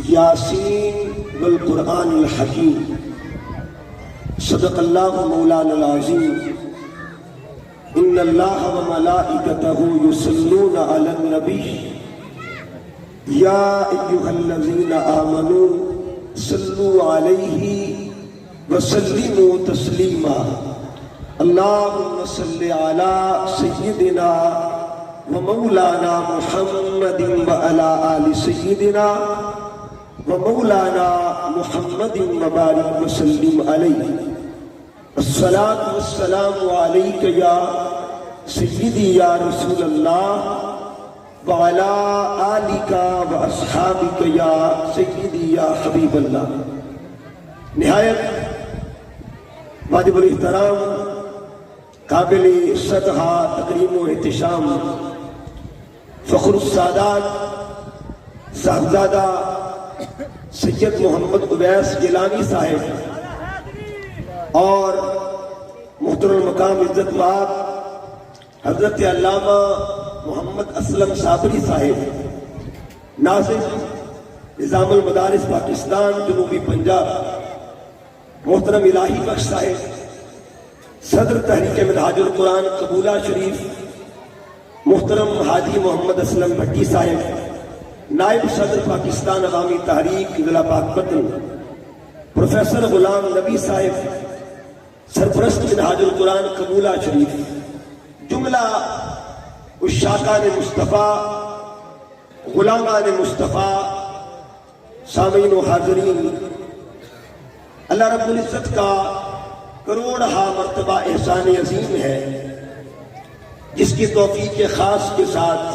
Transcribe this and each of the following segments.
یاسین والقرآن الحکیم صدق اللہ مولانا العظیم ان اللہ وملائکتہ یصلون علی النبی یا ایہا الذین آمنوا صلوا علیہ وسلموا تسلیما اللہم صل علی سیدنا ومولانا محمد وعلی آل سیدنا ومولانا محمد وبارک وسلم علیہ الصلاة والسلام علیک یا سیدی یا رسول اللہ وعلی آلک واصحابک یا سیدی یا حبیب اللہ۔ نہایت واجب الاحترام قابل صدحہ تکریم و احتشام فخر السادات صاحبزادہ سید محمد اویس گیلانی صاحب اور محترم مقام عزت مآب حضرت علامہ محمد اسلم صابری صاحب ناظم نظام المدارس پاکستان جنوبی پنجاب، محترم الہی بخش صاحب صدر تحریک منہاج القرآن قبولہ شریف، محترم حاجی محمد اسلم بھٹی صاحب نائب صدر پاکستان عوامی تحریک ضلع پاکپتن، پروفیسر غلام نبی صاحب سرپرست منہاج القرآن قبولہ شریف، جملہ عشاقان مصطفیٰ غلامان مصطفیٰ، سامعین و حاضرین، اللہ رب العزت کا کروڑہا مرتبہ احسان عظیم ہے جس کی توفیق خاص کے ساتھ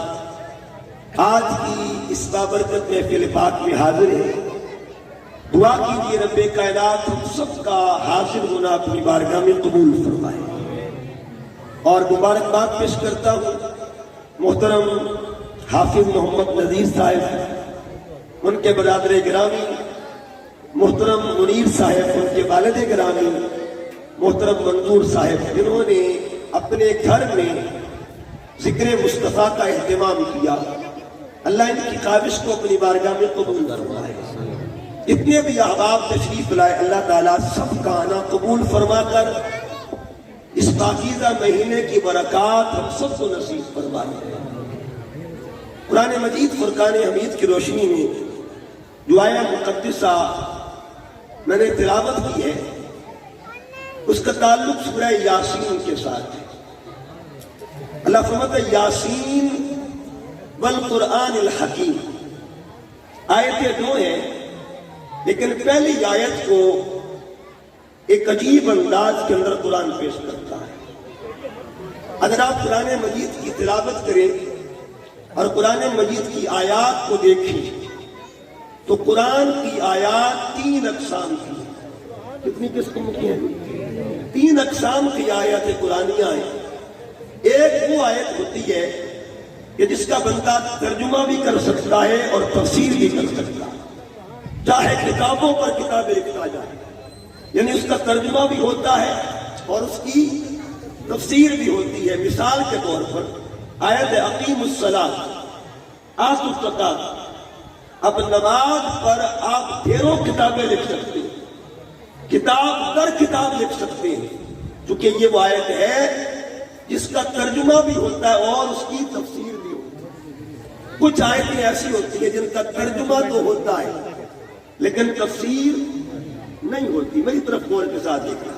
آج کی اس بابرکت محفل پاک میں حاضر ہے۔ دعا کیجیے رب کائنات ہم سب کا حاضر ہونا اپنی بارگاہ میں قبول فرمائے، اور مبارکباد پیش کرتا ہوں محترم حافظ محمد نذیر صاحب، ان کے برادر گرامی محترم منیر صاحب، ان کے والد گرامی محترم منظور صاحب، جنہوں نے اپنے گھر میں ذکر مصطفیٰ کا اہتمام کیا۔ اللہ ان کی خواہش کو اپنی بارگاہ میں قبول فرمائے۔ اتنے بھی احباب تشریف لائے، اللہ تعالیٰ سب کا آنا قبول فرما کر اس پاکیزہ مہینے کی برکات ہم سب کو نصیب فرمائے۔ قرآن مجید فرقان حمید کی روشنی میں جو آیہ مقدسہ میں نے تلاوت کی ہے اس کا تعلق سورہ یاسین کے ساتھ ہے۔ اللہ فرماتا ہے یاسین والقرآن الحکیم۔ آیتیں دو ہیں لیکن پہلی آیت کو ایک عجیب انداز کے اندر قرآن پیش کرتا ہے۔ اگر آپ قرآن مجید کی تلاوت کریں اور قرآن مجید کی آیات کو دیکھیں تو قرآن کی آیات تین اقسام کی ہیں۔ کتنی قسم کی ہیں؟ تین اقسام کی آیات قرآنیاں ہیں۔ ایک وہ آیت ہوتی ہے کہ جس کا بندہ ترجمہ بھی کر سکتا ہے اور تفسیر بھی کر سکتا ہے، چاہے کتابوں پر کتابیں لکھتا جائے، یعنی اس کا ترجمہ بھی ہوتا ہے اور اس کی تفسیر بھی ہوتی ہے۔ مثال کے طور پر آیت اقیم الصلاۃ آتوا الزکاۃ، اب نماز پر آپ ڈھیروں کتابیں لکھ سکتے ہیں، کتاب در کتاب لکھ سکتے ہیں، چونکہ یہ وہ آیت ہے جس کا ترجمہ بھی ہوتا ہے اور اس کی تفسیر بھی ہوتی ہے۔ کچھ آیتیں ایسی ہوتی ہیں جن کا ترجمہ تو ہوتا ہے لیکن تفسیر نہیں ہوتی۔ میری طرف غور کے ساتھ دیکھنا،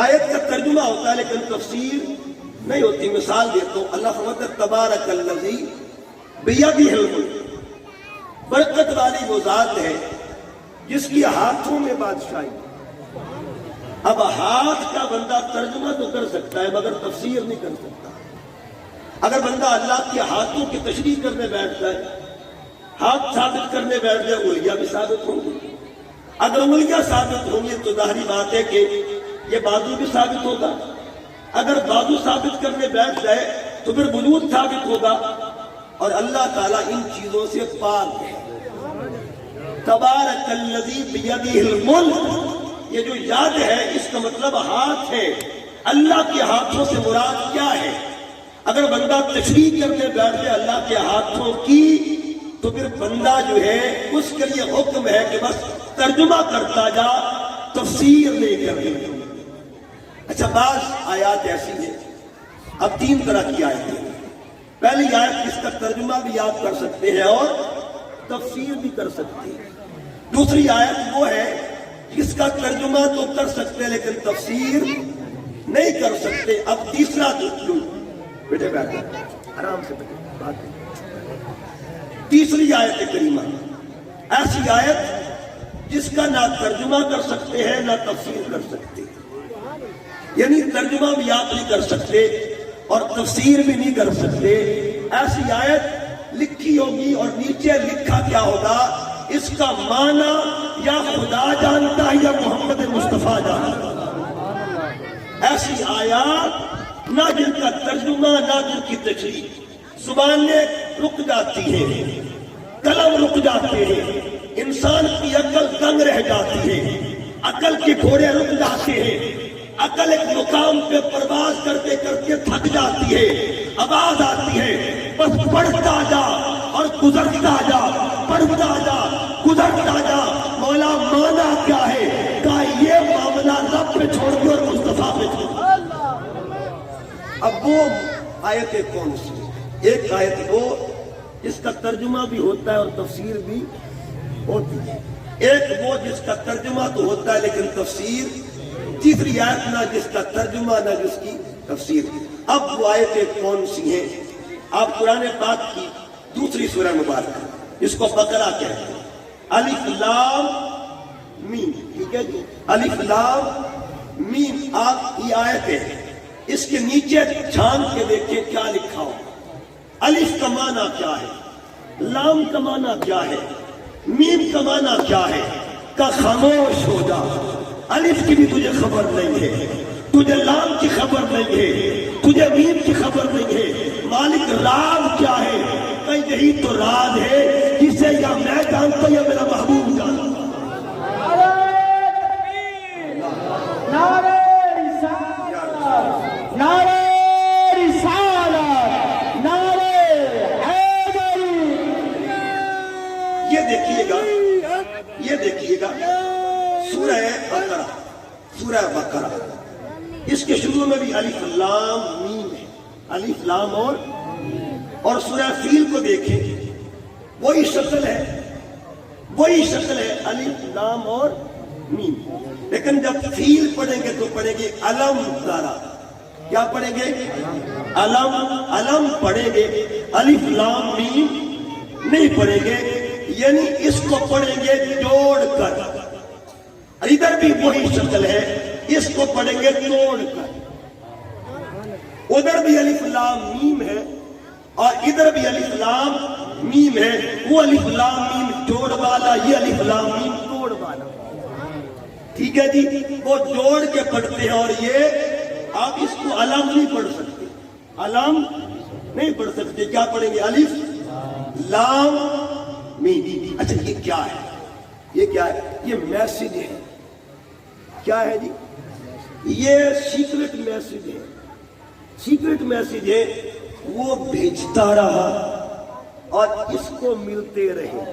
آیت کا ترجمہ ہوتا ہے لیکن تفسیر نہیں ہوتی۔ مثال دیتا ہوں، اللہ فرماتا ہے تبارک الذی بیدہ الملک، برکت والی وہ ذات ہے جس کی ہاتھوں میں بادشاہی۔ اب ہاتھ کا بندہ ترجمہ تو کر سکتا ہے مگر تفسیر نہیں کر سکتا۔ اگر بندہ اللہ کے ہاتھوں کی تشریح کرنے بیٹھ جائے، ہاتھ ثابت کرنے بیٹھ جائے، انگلیاں بھی ثابت ہوں گی۔ اگر انگلیاں ثابت ہوں گی تو ظاہری بات ہے کہ یہ بازو بھی ثابت ہوگا۔ اگر بازو ثابت کرنے بیٹھ جائے تو پھر وجود ثابت ہوگا، اور اللہ تعالیٰ ان چیزوں سے پاک ہے۔ تبارک الذی بیدہ الملک، یہ جو یاد ہے اس کا مطلب ہاتھ ہے۔ اللہ کے ہاتھوں سے مراد کیا ہے؟ اگر بندہ تشریح کرنے بیٹھ جائے اللہ کے ہاتھوں کی، تو پھر بندہ جو ہے اس کے لیے حکم ہے کہ بس ترجمہ کرتا جا، تفسیر نہیں کرنی۔ اچھا، بعض آیات ایسی ہیں، اب 3 طرح کی آیتیں۔ پہلی آیت جس کا ترجمہ بھی آپ کر سکتے ہیں اور تفسیر بھی کر سکتے ہیں۔ دوسری آیت وہ ہے جس کا ترجمہ تو کر سکتے ہیں لیکن تفسیر نہیں کر سکتے۔ اب تیسرا بیٹے بیٹھے آرام سے بیٹھے بات کریں۔ تیسری آیت کریمہ ایسی آیت جس کا نہ ترجمہ کر سکتے ہیں نہ تفسیر کر سکتے، یعنی ترجمہ بھی آپ نہیں کر سکتے اور تفسیر بھی نہیں کر سکتے۔ ایسی آیت لکھی ہوگی اور نیچے لکھا کیا ہوگا، اس کا معنی یا خدا جانتا ہے یا محمد مصطفیٰ جانتا ہے۔ ایسی آیات نہ جن کا ترجمہ نہ جن کی تشریح، زبانیں رک جاتی ہیں، قلم رک جاتے ہیں، انسان کی عقل دنگ رہ جاتی ہے، عقل کے گھوڑے رک جاتے ہیں، عقل ایک مقام پہ پرواز کرتے کرتے تھک جاتی ہے، آواز آتی ہے بس پڑھتا جا اور گزرتا جا، پڑھتا جا گزرتا جا۔ مولا مانا کیا ہے؟ کہا یہ معاملہ رب پہ چھوڑ دو اور مصطفیٰ پہ چھوڑ دو۔ اب وہ آیتیں کون سی؟ ایک آیت وہ جس کا ترجمہ بھی ہوتا ہے اور تفسیر بھی ہوتی ہے، ایک وہ جس کا ترجمہ تو ہوتا ہے لیکن تفسیر، تیسری آیت نہ جس کا ترجمہ نہ جس کی تفسیر۔ اب وہ آیتیں کون سی ہیں؟ آپ قرآن پاک کی دوسری سورہ مبارکہ جس کو بقرہ کہتے ہیں، الف لام میم، ٹھیک ہے جی، الف لام میم، آپ یہ آیت ہے، اس کے نیچے جھانک کے دیکھیں کیا لکھا ہو۔ الف کا معنی کیا ہے، لام کا معنی کیا ہے، میم کا معنی کیا ہے؟ کہ خاموش ہو جا، الف کی بھی تجھے خبر نہیں ہے، تجھے لام کی خبر نہیں ہے، تجھے میم کی خبر نہیں ہے۔ مالک راز کیا ہے؟ کہ یہی تو راز ہے جسے یا میں جانتا ہوں یا میرا محبوب جانتا۔ نعرہ رسالت، نعرہ رسالت، نعرہ حیدری۔ یہ دیکھیے گا، یہ دیکھیے گا سورہ بقرہ، سورہ بقرہ، اس کے شروع میں بھی الف لام میم ہے، الف لام اور سورہ فیل کو دیکھیں وہی شکل ہے، وہی شکل ہے، الف لام اور میم، لیکن جب فیل پڑھیں گے تو پڑھیں گے علم تارا۔ کیا پڑھیں گے؟ علم، علم پڑھیں گے، الف لام میم نہیں پڑھیں گے، یعنی اس کو پڑھیں گے جوڑ کر۔ ادھر بھی وہی شکل ہے، اس کو پڑھیں گے توڑ کر۔ ادھر بھی الف لام میم ہے اور ادھر بھی الف لام میم ہے، وہ الف لام میم جوڑ والا، یہ الف لام میم توڑ والا، ٹھیک ہے جی۔ وہ جوڑ کے پڑھتے ہیں اور یہ آپ اس کو علم نہیں پڑھ سکتے، علم نہیں پڑھ سکتے۔ کیا پڑھیں گے؟ الف لام میم۔ اچھا یہ کیا ہے؟ یہ کیا ہے؟ یہ میسج ہے۔ کیا ہے جی؟ یہ سیکرٹ میسج ہے، سیکرٹ میسج ہے، وہ بھیجتا رہا اور اس کو ملتے رہے۔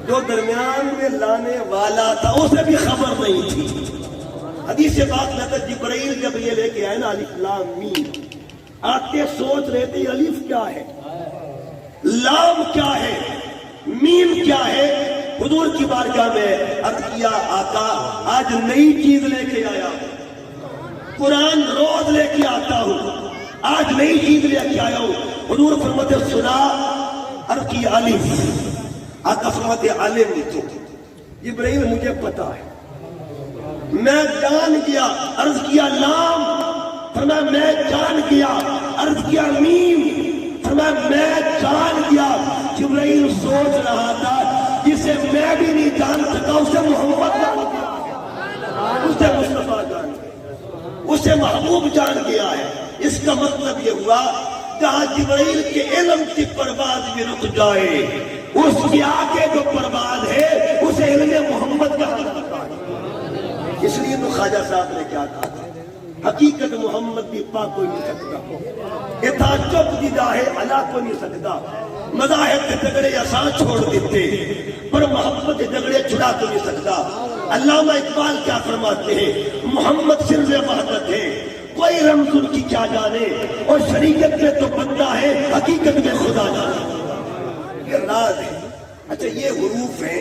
جو درمیان میں لانے والا تھا اسے بھی خبر نہیں تھی۔ حدیث بات میں جبرائیل جب یہ لے کے آئے نا الف لام میم، آتے سوچ رہے تھے الف کیا ہے، لام کیا ہے، میم کیا ہے۔ حضور کی بارگاہ میں عرض کیا آقا آج نئی چیز لے کے آیا، قرآن روز لے کے آتا ہوں، آج نئی چیز لے کے آیا ہوں۔ حضور فرماتے سنا، عرض کی الف، آقا فرماتے علم تو جبرائیل مجھے پتا ہے، میں جان گیا۔ عرض کیا لام، فرمایا میں جان گیا۔ عرض کیا میم، فرمایا میں جان گیا۔ جبرائیل سوچ رہا تھا جسے میں بھی نہیں جان سکا اسے محمد جان گیا، اسے مصطفیٰ جان گیا، اسے محبوب جان گیا ہے۔ اس کا مطلب یہ ہوا جہاں جبرائیل کے علم کی پرواز بھی رک جائے، اس کی آگے جو پرواز ہے اسے علم محمد کہا جاتا ہے۔ اس لیے تو خواجہ صاحب نے کیا کہا تھا حقیقت محمد دی پا کوئی نہیں سکتا، اتھا چپ دی جاہے علا کوئی نہیں سکتا، مذاہب کے جگڑے آسان چھوڑ دیتے پر محبت کے جگڑے چھڑا تو نہیں سکتا۔ علامہ اقبال کیا فرماتے ہیں، محمد سر وحدت ہے، کوئی رمز ان کی کیا جانے، اور شریعت میں تو بندہ ہے، حقیقت میں خدا جانے۔ یہ راز ہے۔ اچھا یہ حروف ہیں،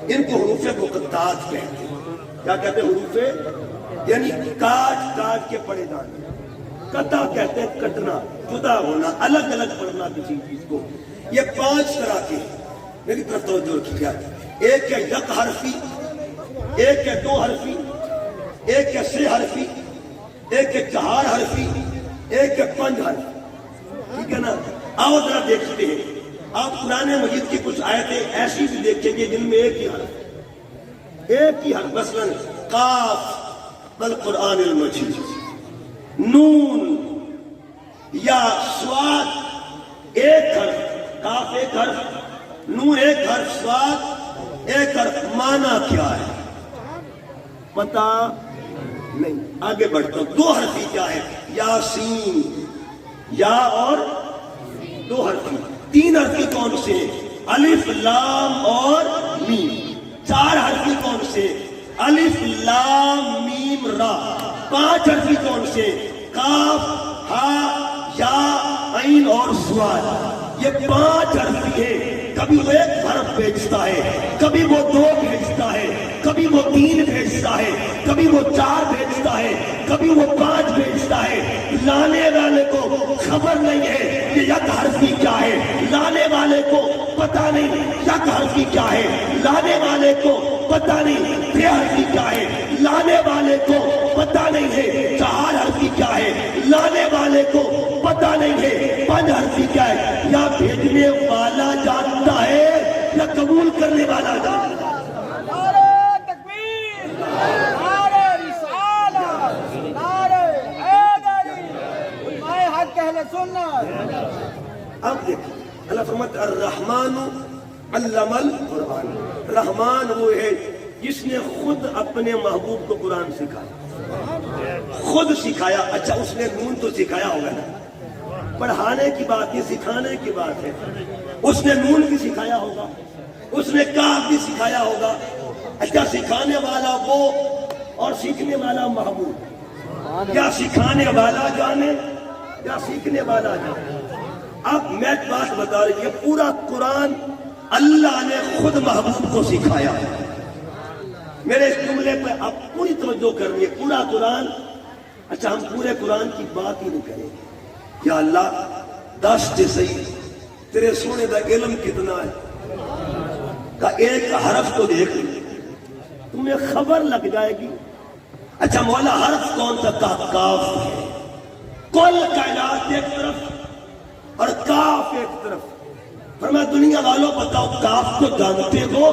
ان کو حروف مقطعات کہتے ہیں۔ کیا کہتے ہیں حروف؟ یعنی کاٹ کاٹ کے پڑھے جانے۔ قطع کہتے ہیں کٹنا، جدا ہونا، الگ الگ پڑھنا کسی چیز کو۔ یہ 5 طرح کے، میری طرف توجہ کیا، ایک ہے یک حرفی، ایک ہے 2 حرفی، ایک ہے 6 حرفی، ایک ہے 4 حرفی، ایک ہے 5 حرفی۔ ٹھیک ہے نا؟ آؤ ذرا دیکھتے ہیں۔ آپ قرآن مجید کی کچھ آیتیں ایسی بھی دیکھیں گے جن میں ایک ہی حرف، مثلا قاف والقرآن المجید، نون یا صاد ایک حرف، قاف ایک حرف، نون ایک حرف، صاد ایک حرف۔ معنی کیا ہے پتہ نہیں۔ آگے بڑھتا ہوں۔ 2 حرفی کیا ہے؟ یاسین، یا اور 2 حرفی۔ 3 حرفی کون سے؟ الف لام اور میم۔ 4 حرفی کون سے؟ الف لام میم را۔ 5 حرفی کون سے؟ کاف ہا یا عین اور صاد۔ یہ 5 حرفی ہے۔ کبھی وہ 1 حرف بھیجتا ہے، کبھی وہ 2 بھیجتا ہے، کبھی وہ 3 بھیجتا ہے، کبھی وہ 4 بھیجتا ہے، کبھی وہ 5 بھیجتا ہے۔ لانے والے کو خبر نہیں ہے کہ یک حرفی کیا ہے، لانے والے کو پتہ نہیں یک حرفی کیا ہے، لانے والے کو پتہ نہیں 3 حرفی کیا ہے، لانے والے کو پتہ نہیں ہے 4 حرفی کیا ہے، لانے والے کو پتہ نہیں ہے 5 حرفی کیا ہے۔ یا بھیجنے والا جانتا ہے یا قبول کرنے والا جانتا ہے؟ نعرہ تکبیر، نعرہ رسالت، نعرہ حیدری، علماء حق اہل سنت۔ اب دیکھیں اللہ فرماتا ہے الرحمن علم القرآن۔ رحمان وہ ہے جس نے خود اپنے محبوب کو قرآن سکھایا، خود سکھایا۔ اچھا اس نے نون تو سکھایا ہوگا نا، پڑھانے کی بات نہیں، سکھانے کی بات ہے۔ اس نے نون بھی سکھایا ہوگا، اس نے کاف بھی سکھایا ہوگا۔ اچھا سکھانے والا وہ اور سیکھنے والا محبوب، یا سکھانے والا جانے یا سیکھنے والا جانے۔ اب میں بات بتا رہی ہوں، پورا قرآن اللہ نے خود محبوب کو سکھایا۔ میرے اس جملے پہ آپ پوری توجہ کرنی ہے، پورا قرآن۔ اچھا ہم پورے قرآن کی بات ہی نہیں کریں گے۔ یا اللہ دس تے صحیح تیرے سونے دا علم کتنا ہے کا ایک حرف تو دیکھ تمہیں خبر لگ جائے گی۔ اچھا مولا حرف کون سا تھا؟ کاف ہے۔ کل کائنات ایک طرف اور کاف ایک طرف۔ فرمایا دنیا والوں بتاؤ کاف کو جانتے ہو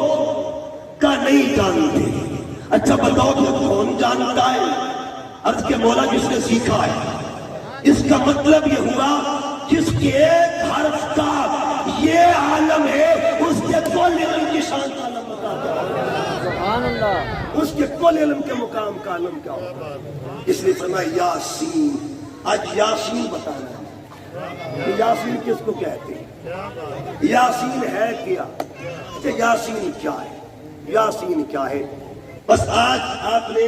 کا نہیں جانتے؟ اچھا بتاؤ کہ کون جانتا ہے؟ عرض کے مولا جس نے سیکھا ہے۔ اس کا مطلب یہ ہوا جس کے ایک حرف کا یہ عالم ہے، اس کے کل علم کی شان کا عالم بتاتا ہے۔ سبحان اللہ۔ اس کے کل علم کے مقام کا عالم کیا ہوتا ہے؟ اس لیے فرمایا یاسین۔ آج یاسین بتانا ہے یاسین کس کو کہتے ہیں، یاسین ہے کیا؟ کہ یاسین کیا ہے، یاسین کیا ہے؟ بس آج آپ نے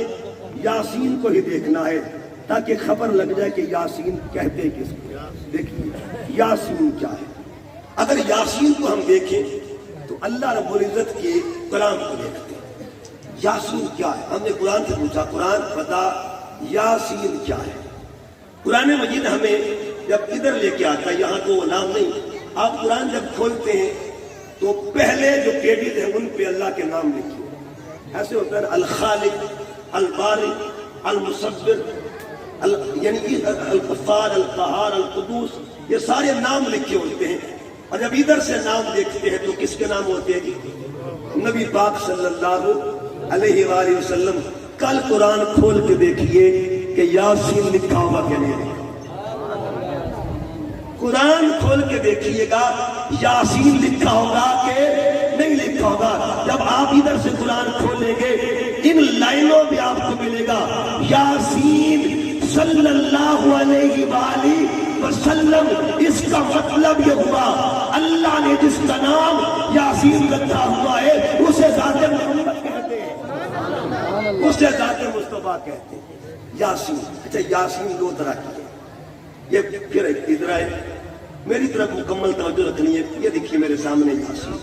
یاسین کو ہی دیکھنا ہے تاکہ خبر لگ جائے کہ یاسین کہتے کس کو۔ دیکھیے یاسین کیا ہے۔ اگر یاسین کو ہم دیکھیں تو اللہ رب العزت کے کلام کو دیکھتے ہیں۔ یاسین کیا ہے؟ ہم نے قرآن سے پوچھا، قرآن بتا یاسین کیا ہے۔ قرآن مجید ہمیں جب ادھر لے کے آتا ہے، یہاں تو وہ نام نہیں۔ آپ قرآن جب کھولتے ہیں تو پہلے جو پیجز ہیں ان پہ اللہ کے نام لکھے، ایسے ہوتا ہے الخالق، الباری، المصور، یعنی الغفار، القہار، القدوس، یہ سارے نام لکھے ہوتے ہیں۔ اور جب ادھر سے نام دیکھتے ہیں تو کس کے نام ہوتے ہیں؟ جی نبی پاک صلی اللہ علیہ وآلہ وسلم۔ کل قرآن کھول کے دیکھیے کہ یاسین لکھا ہوگا کہ نہیں لکھا۔ قرآن کھول کے دیکھیے گا یاسین لکھا ہوگا کہ نہیں لکھا ہوگا۔ جب آپ ادھر سے قرآن کھولیں گے ان لائنوں میں آپ کو ملے گا یاسین صلی اللہ علیہ وآلہ وسلم، اس کا مطلب یہ ہوا اللہ نے جس کا نام یاسین رکھا ہوا ہے اسے ذات محمد کہتے ہیں، اسے ذات مصطفیٰ کہتے ہیں، یاسین۔ اچھا یاسین دو طرح کی ہے، یہ پھر ادھر ہے، میری طرف مکمل توجہ رکھنی ہے، یہ دیکھیے میرے سامنے یاسین۔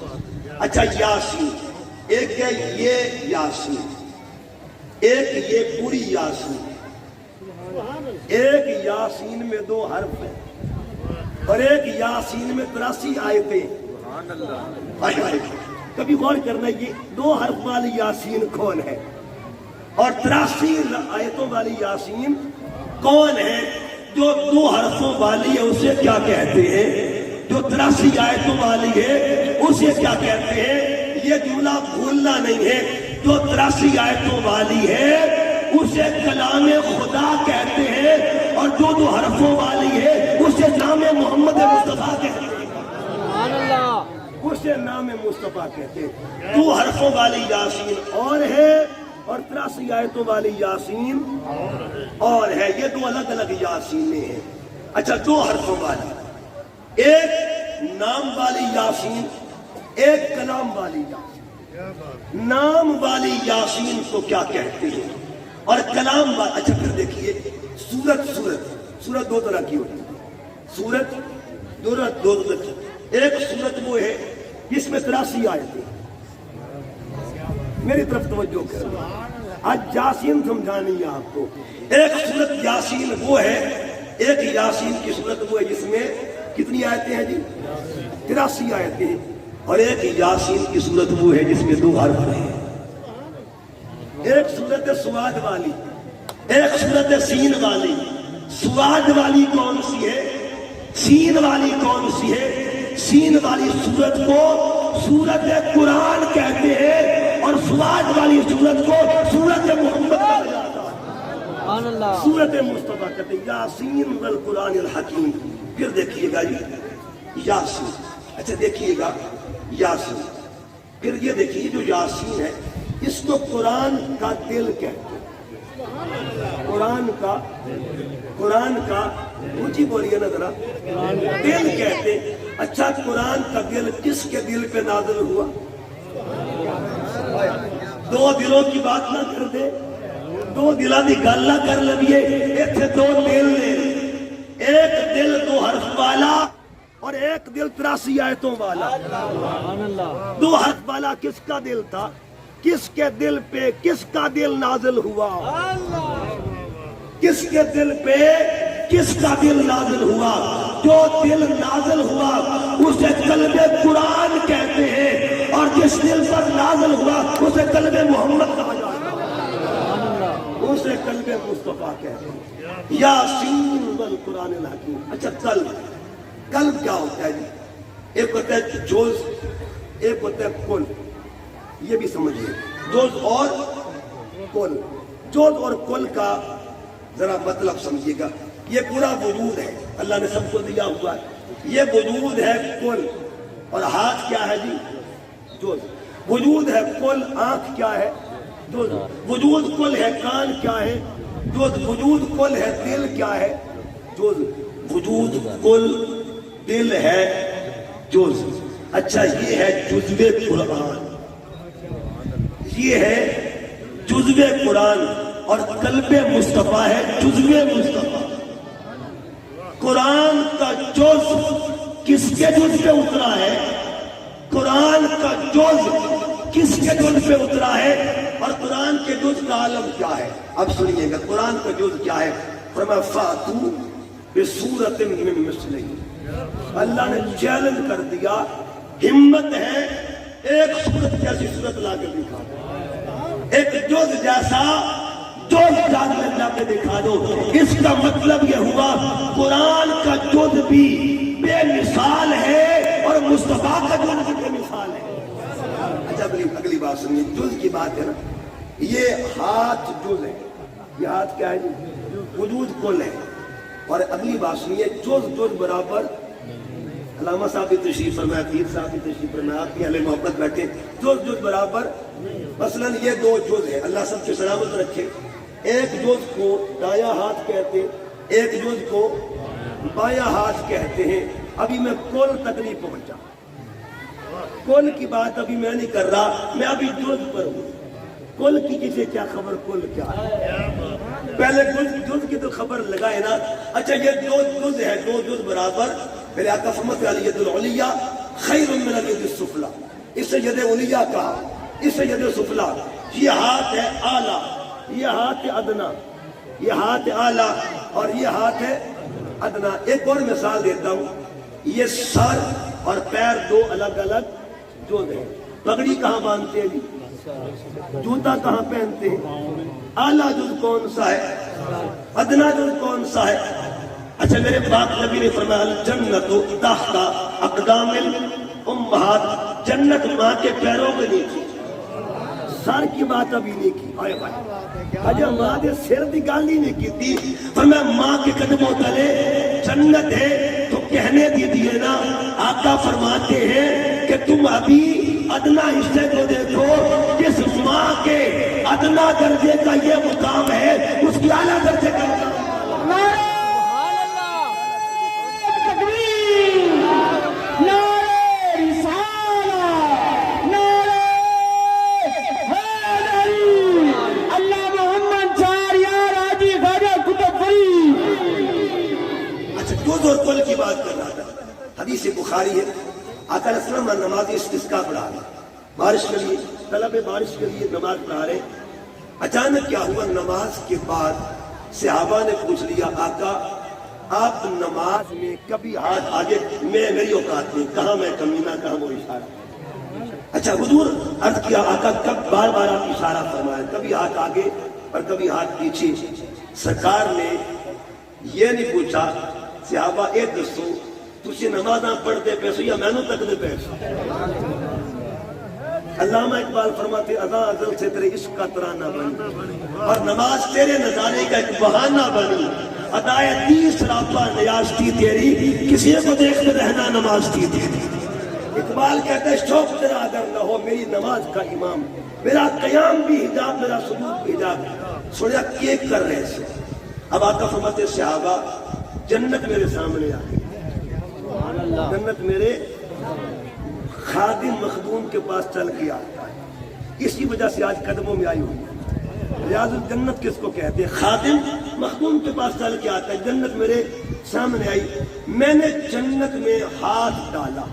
اچھا یاسین ایک ہے یہ یاسین، ایک یہ پوری یاسین، ایک یاسین میں 2 حرف ہیں اور ایک یاسین میں 83 آیتیں۔ کبھی غور کرنا یہ 2 حرف والی یاسین کون ہے اور 83 آیتوں والی یاسین کون ہے؟ جو 2 حرفوں والی ہے اسے کیا کہتے ہیں؟ جو 83 آیتوں والی ہے اسے کیا کہتے ہیں؟ یہ جملہ بھولنا نہیں ہے، جو 83 آیتوں والی ہے اسے کلام خدا کہتے ہیں، اور جو 2 حرفوں والی ہے اسے نام محمد مصطفیٰ کہتے ہیں، اسے نام مصطفیٰ کہتے ہیں۔ 2 حرفوں والی یاسین اور ہے اور 83 آیتوں والی یاسین اور ہے، یہ 2 الگ الگ یاسینیں ہیں۔ اچھا 2 حرفوں والی، ایک نام والی یاسین، ایک کلام والی یاسین۔ نام والی یاسین کو کیا کہتے ہیں اور کلام والی؟ اچھا پھر دیکھیے سورت 2 طرح کی ہوتی ہے، سورت 2 طرح کی۔ ایک سورت وہ ہے جس میں 83 آیتیں، میری طرف توجہ کرو، آج یاسین سمجھانی ہے آپ کو۔ ایک سورت یاسین وہ ہے، ایک یاسین کی سورت وہ ہے جس میں کتنی آیتیں ہیں جی؟ 83 آیتیں ہیں، اور ایک یاسین کی سورت وہ ہے جس میں 2 حرف ہیں۔ ایک سورت سواد والی، ایک سورت سین والی۔ سواد والی کون سی ہے؟ سین والی کون سی ہے؟ سین والی سورت کو سورت قرآن کہتے ہیں اور سواد والی سورت کو سورت محمد کہا جاتا ہے، سورت مصطفیٰ کہتے ہیں، یاسین والقرآن الحکیم۔ پھر دیکھیے گا جی یاسین، اچھا دیکھیے گا یاسین، پھر یہ دیکھیے جو یاسین ہے اس کو قرآن کا دل کہتے ہیں، قرآن کا اونچی بولیے نا ذرا، دل کہتے ہیں۔ اچھا قرآن کا دل کس کے دل پہ نازل ہوا؟ 2 دلوں کی بات نہ کر دے، 2 دلوں کی گل نہ کر لئیے، ایتھے 2 دل نے، ایک دل 2 حرف والا اور ایک دل 83 آیتوں والا۔ 2 حرف والا کس کا دل تھا؟ کس کے دل پہ کس کا دل نازل ہوا؟ کس کے دل پہ کس کا دل نازل ہوا؟ جو دل نازل ہوا اسے قلب قرآن کہتے ہیں، اور جس دل پر نازل ہوا اسے قلب محمد کہا جاتا ہے، اسے قلب مصطفیٰ کہتے ہیں۔ یاسین والقرآن الحکیم۔ اچھا قلب کیا ہوتا ہے جی؟ ایک ہوتا ہے جوز، ایک ہوتا ہے کل، یہ بھی سمجھیے، جوز اور کل۔ جوز اور کل کا ذرا مطلب سمجھیے گا، یہ پورا وجود ہے، اللہ نے سب کو دیا ہوا ہے، یہ وجود ہے کل، اور ہاتھ کیا ہے جی؟ جوز۔ وجود ہے کل، آنکھ کیا ہے؟ جوز۔ وجود کل ہے، کان کیا ہے؟ جوز۔ وجود کل ہے، دل کیا ہے؟ جوز۔ وجود کل، دل ہے، جوز۔ اچھا یہ ہے جزو قرآن، یہ ہے جزو قرآن، اور قلب مصطفیٰ ہے جزو مصطفیٰ۔ قرآن کا جز کس کے جز پہ اترا ہے؟ قرآن کا جز کس کے جز پہ اترا ہے؟ اور قرآن کے جز کا عالم کیا ہے؟ اب سنیے گا قرآن کا جز کیا ہے۔ فرمایا فاتو بسورۃ من مثلہ، اللہ نے چیلنج کر دیا، ہمت ہے ایک سورت جیسی سورت لا کے دکھا دو، ایک جز جیسا جز لا کے دکھا دو۔ اس کا مطلب یہ ہوا قرآن کا جز بھی بے مثال ہے اور مصطفیٰ کا جز بھی بے مثال ہے۔ اچھا اگلی بات سنیے، جز کی بات ہے نا، یہ ہاتھ جز ہے، یہ ہاتھ کیا ہے جی؟ وجود کل ہے۔ اور اگلی بات سنیے، جز برابر، علامہ صاحب بھی تشریف فرمایا، پیر صاحب بھی تشریف فرمایا، آپ کی اہل محبت بیٹھے، جز برابر، مثلا یہ 2 جز ہے، اللہ سب کے سلامت رکھے، ایک جز کو دایاں ہاتھ کہتے ہیں، ایک جز کو بایاں ہاتھ کہتے ہیں. ابھی میں کل تک نہیں پہنچا، کل کی بات ابھی میں نہیں کر رہا، میں ابھی جز پر ہوں. کل کی کسے کیا خبر، کل کیا ہے؟ پہلے جز کی تو خبر لگائے نا. اچھا یہ دو جز ہے، دو جز برابر. پہلے آقا فرماتے ہیں الید العلیٰ خیر من الید السفلیٰ. اس سے ید علیٰ کہا، اس سے ید سفلیٰ. یہ ہاتھ ہے اعلیٰ، یہ ہاتھ ہے ادنا، یہ ہاتھ اعلیٰ اور یہ ہاتھ ہے ادنا. ایک اور مثال دیتا ہوں. یہ سر اور پیر دو الگ الگ جز ہیں. پگڑی کہاں باندھتے ہیں جی؟ جوتا کہاں پہنتے ہیں؟ اعلیٰ جز کون سا ہے؟ ادنا جز کون سا ہے؟ اچھا میرے پاک نبی نے فرمایا الجنت تحت اقدام الامہات، جنت ماں کے پیروں کے نیچے. سر کی بات ابھی نہیں کی. آئے بھائی اجا ماں دے سر دی گل ہی نہیں کی تھی. فرمایا ماں کے قدموں تلے جنت ہے. تو کہنے دیجیے نا، آقا فرماتے ہیں کہ تم ابھی ادنا حصے کو دیکھو. جس ماں کے ادنا درجے کا یہ مقام ہے، اس کی اعلیٰ درجے کا مقام ہے. اور کل کی بات کر رہا تھا. حدیث بخاری ہے، آقا علیہ السلام نماز استسقاء پڑھا رہے، بارش کے لیے، طلب بارش کے لیے نماز پڑھا رہے. اچانک کیا ہوا، نماز کے بعد صحابہ نے پوچھ لیا آقا آپ نماز میں کبھی ہاتھ آگے، میں میری اوقات نہیں، کہاں میں کمینہ کہاں وہ اشارہ. اچھا حضور عرض کیا آقا کب بار بار آپ اشارہ فرمائے، کبھی ہاتھ آگے اور کبھی ہاتھ پیچھے. سرکار نے یہ نہیں پوچھا صحابہ اے دسو تسی نمازاں پڑھتے پیسو یا مینوں تک دے پیسو. علامہ اقبال فرماتے اذاں ازل سے تیرے عشق کا ترانہ بنی اور نماز تیرے نظارے کا ایک بہانہ بنی. ادائے 30 راپا نیاز تھی تیری، کسی کو دیکھتے رہنا نماز تھی تیری. اقبال کہتے ہیں شوق تیرا اگر نہ ہو میری نماز کا امام، میرا قیام بھی حجاب، میرا سجود بھی حجاب. سوڑیا کیک کر رہے سے. اب آقا فرماتے صحابہ جنت میرے سامنے آ گئی، جنت میرے خادم مخدوم کے پاس چل کے آتا ہے. اسی وجہ سے آج قدموں میں آئی ہوئی ہے. ریاض الجنت کس کو کہتے ہیں؟ خادم مخدوم کے پاس چل کے آتا ہے. جنت میرے سامنے آئی، میں نے جنت میں ہاتھ ڈالا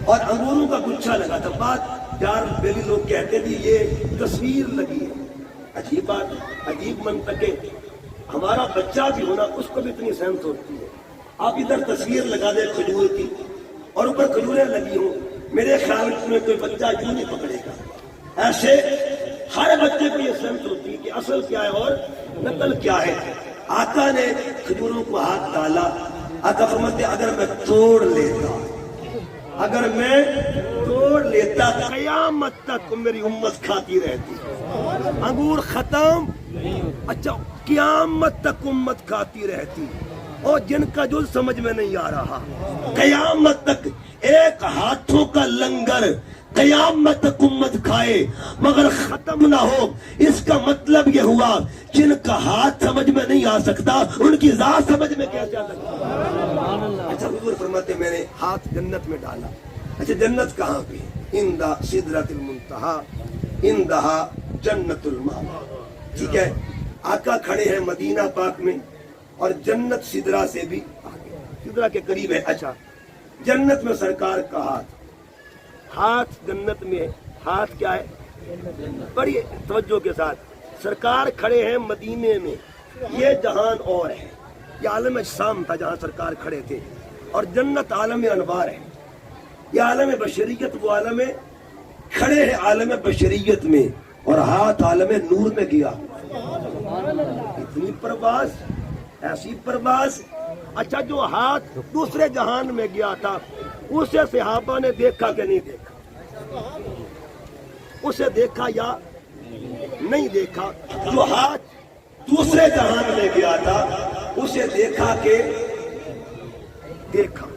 اور انگوروں کا گچھا لگا تھا. بات یار بیلی لوگ کہتے ہیں یہ تصویر لگی ہے. عجیب بات، عجیب منطق ہے. ہمارا بچہ بھی ہونا اس کو بھی اتنی سہمت ہوتی ہے. آپ ادھر تصویر لگا دیں کھجور کی اور اوپر کھجوریں لگی ہوں، میرے خیال میں کوئی بچہ یوں نہیں پکڑے گا. ایسے ہر بچے کو یہ سہمت ہوتی ہے کہ اصل کیا ہے اور نقل کیا ہے. آقا نے کھجوروں کو ہاتھ ڈالا. آقا فرماتے اگر میں توڑ لیتا، اگر میں توڑ لیتا قیامت تک میری امت کھاتی رہتی. انگور ختم، اچھا قیامت تک امت کھاتی رہتی. اور جن کا جو سمجھ میں نہیں آ رہا، قیامت تک ایک ہاتھوں کا لنگر قیامت تک امت کھائے مگر ختم نہ ہو. اس کا مطلب یہ ہوا جن کا ہاتھ سمجھ میں نہیں آ سکتا ان کی ذات سمجھ میں کیسے آ سکتا. اچھا حضور فرماتے میں نے ہاتھ جنت میں ڈالا. اچھا جنت کہاں پہ؟ عند سدرۃ المنتہی عندہا جنت المأویٰ. ٹھیک ہے، آقا کھڑے ہیں مدینہ پاک میں اور جنت سدرہ سے بھی آگے، سدرہ کے قریب ہے. اچھا جنت میں سرکار کا ہاتھ جنت میں ہاتھ کیا ہے؟ بڑی توجہ کے ساتھ سرکار کھڑے ہیں مدینے میں. یہ جہان اور ہے، یہ عالم اجسام تھا جہاں سرکار کھڑے تھے، اور جنت عالم انوار ہے. یہ عالم بشریت، وہ عالم کھڑے ہیں عالم بشریت میں اور ہاتھ عالم نور میں گیا. اتنی پرواز، ایسی پرواز. اچھا جو ہاتھ دوسرے جہان میں گیا تھا اسے صحابہ نے دیکھا کہ نہیں دیکھا؟ اسے دیکھا یا نہیں دیکھا؟ جو ہاتھ دوسرے جہان میں گیا تھا اسے دیکھا کہ دیکھا؟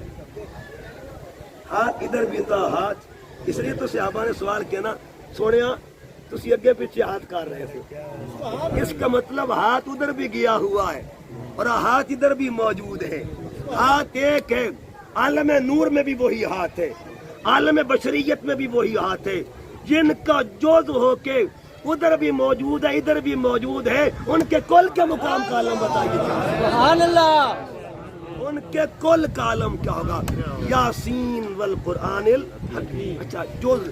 ہاتھ ادھر بھی تھا ہاتھ. اس لیے تو صحابہ نے سوال کیا نا، سونیا تسی اگے پیچھے ہاتھ کر رہے تھے، اس کا مطلب ہاتھ ادھر بھی گیا ہوا ہے اور ہاتھ ادھر بھی موجود ہے. ہاتھ ایک ہے، عالم نور میں بھی وہی ہاتھ ہے، عالم بشریت میں بھی وہی ہاتھ ہے، جن کا جز ہو کے ادھر بھی موجود ہے ادھر بھی موجود ہے. ان کے کل کے مقام کا عالم بتائیے. سبحان اللہ. ان کے کل کا عالم کیا ہوگا؟ یاسین والقرآن الحکیم. اچھا جز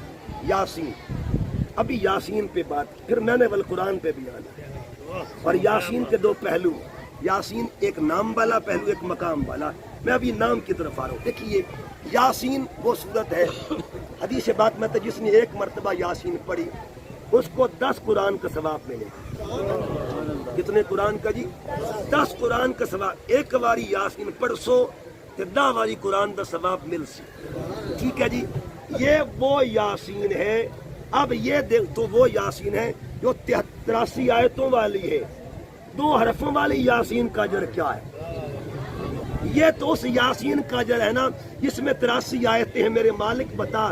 یاسین، ابھی یاسین پہ بات، پھر میں نے والقرآن پہ بھی آنا ہے. اور یاسین کے دو پہلو، یاسین ایک نام والا پہلو، ایک مقام والا. میں ابھی نام کی طرف آ رہا ہوں. دیکھیے یاسین وہ صورت ہے، حدیث بات میں جس نے ایک مرتبہ یاسین پڑھی اس کو 10 قرآن کا ثواب ملے. کتنے قرآن کا جی؟ 10 قرآن کا ثواب. ایک باری یاسین پڑھ سو تے 10 باری قرآن کا ثواب مل سی. ٹھیک ہے جی، یہ وہ یاسین ہے. اب یہ دیکھ تو وہ یاسین ہے جو 83 آیتوں والی ہے. 2 حرفوں والی یاسین کا اجر کیا ہے؟ یہ تو اس یاسین کا اجر ہے نا جس میں 83 آیتیں ہیں. میرے مالک بتا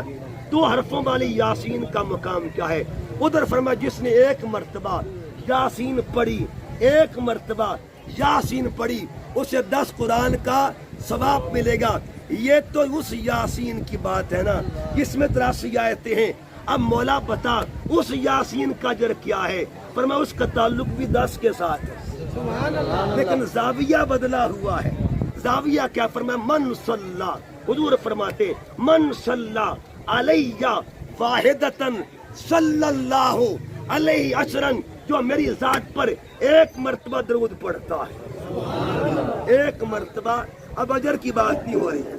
2 حرفوں والی یاسین کا مقام کیا ہے؟ ادھر فرما جس نے ایک مرتبہ یاسین پڑھی، ایک مرتبہ یاسین پڑھی اسے 10 قرآن کا ثواب ملے گا. یہ تو اس یاسین کی بات ہے نا جس میں 83 آیتیں ہیں. اب مولا بتا اس یاسین کا اجر کیا ہے؟ فرما اس کا تعلق بھی 10 کے ساتھ ہے لیکن زاویہ بدلا ہوا ہے. زاویہ کیا؟ فرما من صلی، حضور فرماتے من صلی علیہ واحدتن صلی اللہ علیہ عشرن، جو میری ذات پر ایک مرتبہ درود پڑھتا ہے. ایک مرتبہ. اب اجر کی بات نہیں ہو رہی ہے،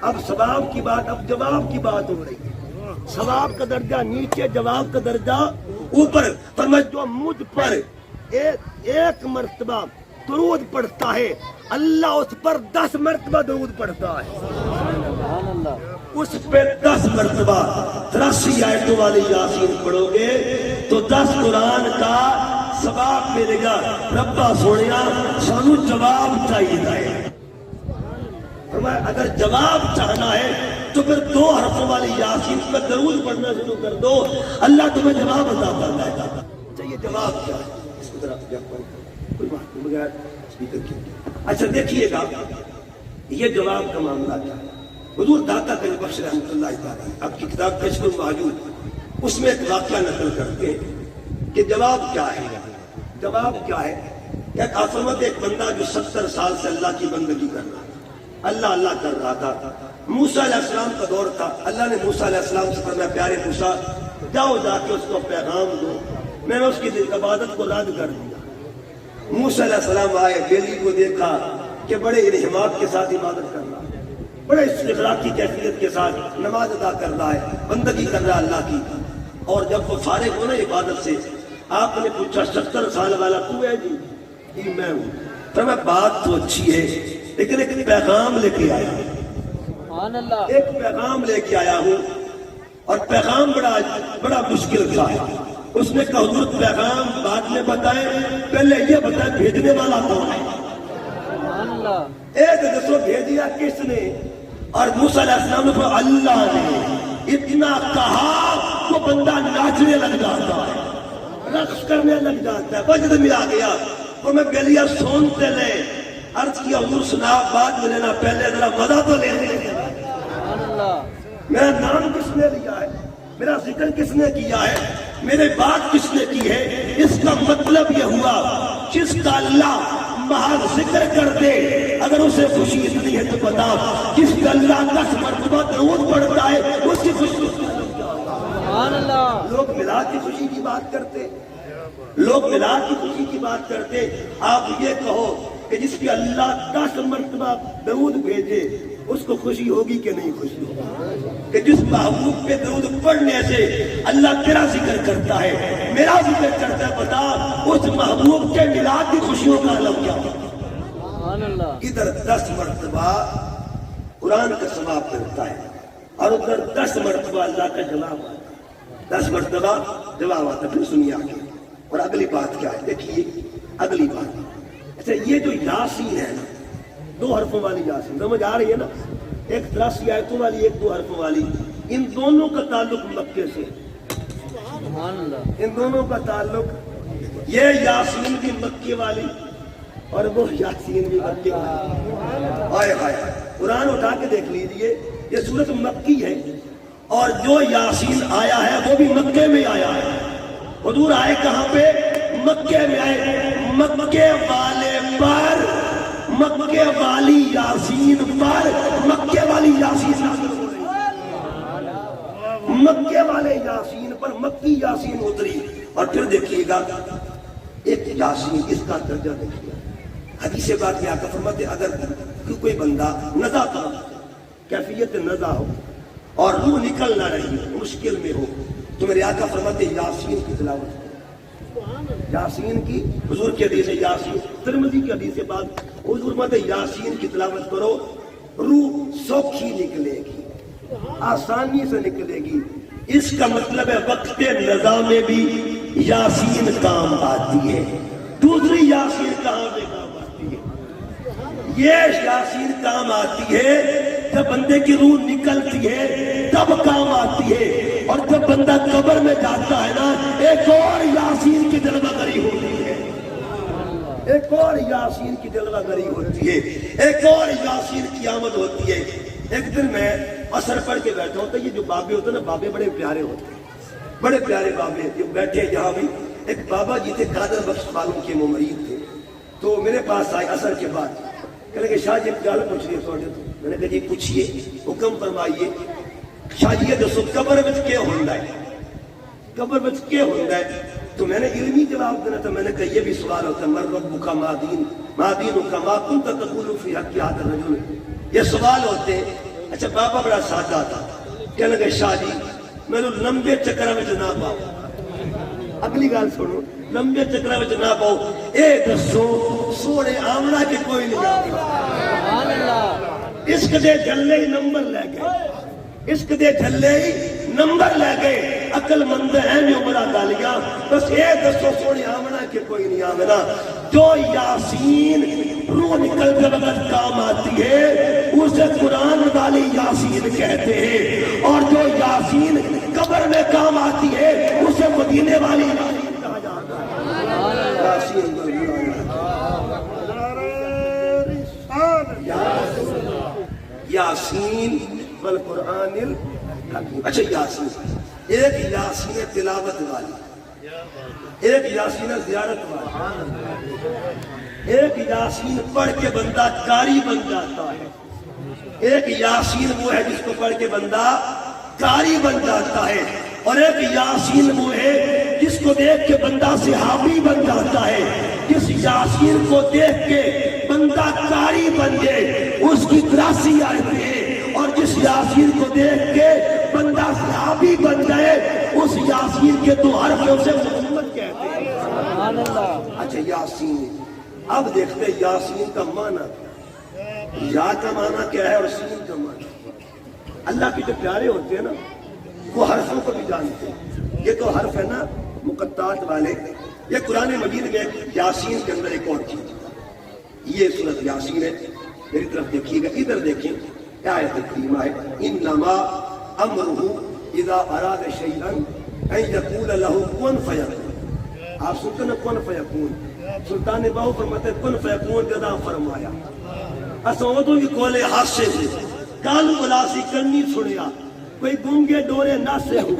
اب ثواب کی بات، اب جواب کی بات ہو رہی ہے. ثواب کا درجہ نیچے، جواب کا درجہ اوپر. فرمایا جو مجھ پر ایک مرتبہ درود پڑھتا ہے اللہ اس پر 10 مرتبہ درود پڑھتا ہے. اس پہ 10 مرتبہ 83 آیتوں والی یاسین پڑھو گے تو 10 قرآن کا ثواب ملے گا. ربا سونیا سانو جواب چاہیے. اگر جواب چاہنا ہے تو پھر 2 حرفوں والی یاسین پہ درود پڑھنا شروع کر دو، اللہ تمہیں جواب عطا فرمائے گا. چاہیے جواب کیا ہے؟ اس کو ذرا کوئی بات نہیں بغیر اسپیکر کی. اچھا دیکھیے گا یہ جواب کا معاملہ کیا ہے. حضور داتا کنج بخش رحمۃ اللہ تعالیٰ آپ کی کتاب کشف المحجوب اس میں ایک واقعہ نقل کرتے ہیں کہ جواب کیا ہے. جواب کیا ہے؟ کیا آفرمت ایک بندہ جو 70 سال سے اللہ کی بندگی کر رہا تھا، اللہ کر رہا تھا. موسیٰ علیہ السلام کا دور تھا. اللہ نے موسیٰ علیہ السلام سے فرمایا پیارے موسیٰ جاؤ جا کے اس کو پیغام دو، میں نے اس کی عبادت کو رد کر دیا. موسیٰ علیہ السلام آئے، بیلی کو دیکھا کہ بڑے انہماک کے ساتھ عبادت کر رہا ہے، بڑے استغراق کی کیفیت کے ساتھ نماز ادا کر رہا ہے، بندگی کر رہا ہے اللہ کی. اور جب وہ فارغ ہونا عبادت سے آپ نے پوچھا 70 سال والا تو ہے؟ جی میں ہوں. فرمایا بات تو اچھی ہے لیکن ایک پیغام لے کے آیا ہوں. ایک پیغام لے کے آیا ہوں اور پیغام بڑا مشکل کا ہے. اس نے کہا حضور پیغام بعد میں بتائیں، پہلے یہ بتائیں بھیجنے والا کون ہے؟ ایک دسو بھیجیا کس نے؟ اور موسیٰ علیہ السلام نے کہا اللہ نے. اتنا کہا وہ بندہ ناچنے لگ جاتا ہے، رقص کرنے لگ جاتا ہے، وجد میں آ گیا. اور میں گلیا سونتے لے عرض کیا حضور سنا بعد میں لینا، پہلے ذرا مزہ تو لے لیں. میرا نام کس نے لیا ہے؟ میرا ذکر کس نے کیا ہے؟ میرے بات کس نے کی ہے؟ اس کا مطلب یہ ہوا جس کا اللہ محض ذکر کر دے اگر اسے خوشی اتنی ہے تو بتا، جس کا اللہ 10 مرتبہ درود پڑھتا ہے اس کی خوشی. لوگ میلاد کی خوشی کی بات کرتے، لوگ میلاد کی خوشی کی بات کرتے. آپ یہ کہو کہ جس کی اللہ 10 مرتبہ درود بھیجے اس کو خوشی ہوگی کہ نہیں خوشی ہوگی؟ کہ جس محبوب پہ درود پڑھنے سے اللہ تیرا ذکر کرتا ہے، میرا ذکر کرتا ہے، بتا اس محبوب کے میلاد کی خوشیوں کا عالم کیا ہوگا؟ ادھر 10 مرتبہ قرآن کا ثواب ملتا ہے اور ادھر 10 مرتبہ اللہ کا جواب آتا ہے. 10 مرتبہ جواب آتا ہے. پھر سنیے آگے. اور اگلی بات کیا ہے؟ دیکھیے اگلی بات. اچھا یہ جو یاسین ہے نا 2 حرفوں والی یاسین سمجھ آ رہی ہے نا؟ ایک 83 آیتوں والی، ایک 2 حرفوں والی. ان دونوں کا تعلق مکے سے. ان دونوں کا تعلق، یہ یاسین بھی مکے والی اور وہ یاسین بھی مکے والی. آئے ہائے قرآن اٹھا کے دیکھ لیجئے، یہ سورت مکی ہے اور جو یاسین آیا ہے وہ بھی مکے میں آیا ہے. حضور آئے کہاں پہ؟ مکے میں آئے. مکے والے پر، مکے والی یاسین پر مکے والی یاسین نازل ہو رہی ہے. مکے والے یاسین پر مکی یاسین اتری. اور پھر دیکھیے گا ایک یاسین، اس کا درجہ دیکھیے. حدیث بات کیا فرماتے اگر کوئی بندہ نزا کا کیفیت نزا ہو اور روح نکل نہ رہی ہو، مشکل میں ہو، تو میرے آقا فرماتے یاسین کی تلاوت کرو. یاسین کی، حضور کی حدیث ہے یاسین، ترمذی کی حدیث ہے بات، حضور فرماتے یاسین کی تلاوت کرو، روح سوکھی نکلے گی، آسانی سے نکلے گی. اس کا مطلب ہے وقت نزا میں بھی یاسین کام آتی ہے. دوسری یاسین کہاں پہ کام آتی ہے؟ یہ یاسین کام آتی ہے جب بندے کی روح نکلتی ہے تب کام آتی ہے. اور جب بندہ قبر میں جاتا ہے نا، ایک اور یاسین کی جلوہ گری ہوتی ہے، ایک اور یاسین کی جلوہ گری ہوتی ہے، ایک اور یاسین کی آمد ہوتی ہے. ایک دن میں اثر پڑھ کے بیٹھا ہوتا، یہ جو بابے ہوتے ہیں نا، بابے بڑے پیارے ہوتے ہیں، بڑے پیارے بابے. جو بیٹھے جہاں بھی ایک بابا جی تھے، قادر بخش معلوم کے وہ مریض تھے، تو میرے پاس آئے اثر کے بعد. کہنے کہ شاہ جی گل پوچھ رہی ہے. میں نے کہا جی پوچھئے، حکم فرمائیے. شاہ جی یہ دسو قبر وچ کیا ہوندا ہے؟ قبر وچ کیا ہوندا ہے؟ تو میں نے علمی جواب دینا تھا. میں نے کہا یہ بھی سوال ہوتا ہے، من ربک ما دینک ما کنت تقول فی حق ھذا الرجل. یہ سوال ہوتے ہیں. اچھا بابا بڑا سادہ تھا، کہنے لگے شاہ جی میں لمبے چکر وچ نہ پاؤ. اگلی گل سنو، لمبے چکر وچ نہ پاؤ، اے دسو سونے آمنا کہ کوئی نہیں آمنا. عشق دے جھلے ہی نمبر لے گئے، عشق دے جھلے ہی نمبر لے گئے. عقل مند ہیں جو بڑا گالیاں، بس اے دسو سونے آمنا کہ کوئی نہیں آمنا. جو یاسین روح نکلتے وقت کام آتی ہے اسے قرآن والی یاسین کہتے ہیں، اور جو یاسین قبر میں کام آتی ہے اسے مدینے والی یاسین کہا جاتا ہے. یاسین والقرآن الحکیم. اچھا یاسین، ایک یاسین تلاوت والی، ایک یاسین زیارت والی، ایک یاسین پڑھ کے بندہ قاری بن جاتا ہے، ایک یاسین وہ ہے جس کو پڑھ کے بندہ قاری بن جاتا ہے، اور ایک یاسین وہ ہے جس کو دیکھ کے بندہ صحابی بن جاتا ہے. جس یاسین کو دیکھ کے بندہ قاری بن جائے اس کی 83 آیتیں ہیں، اور جس یاسین کو دیکھ کے بندہ صحابی بن جائے اس یاسین کے 2 حرفوں سے محمد کہتے ہیں. اچھا یاسین، اب دیکھتے ہیں یاسین کا معنی کیا، یا کا معنی کیا ہے اور سین کا معنی. اللہ کے جو پیارے ہوتے ہیں نا وہ حرفوں کو بھی جانتے ہیں. یہ تو حرف ہے نا مقطعات والے. یہ قرآن مجید میں یاسین کے اندر ایک اور چیز، یہ سورۃ یاسین ہے. میری طرف دیکھیے گا، ادھر دیکھیں کیا آیت کریمہ ہے. انما امرہ اذا اراد شیئا ان یقول له کن فیکون. آپ سنتے نا کن فیکون، سلطان باہو فرماتے ہیں کن فیکون جدا فرمایا. اسودوں کی کولے حادثے سے کالو بلاسی کرنی چھڑیا، کوئی گونگے ڈورے نہ سے ہو،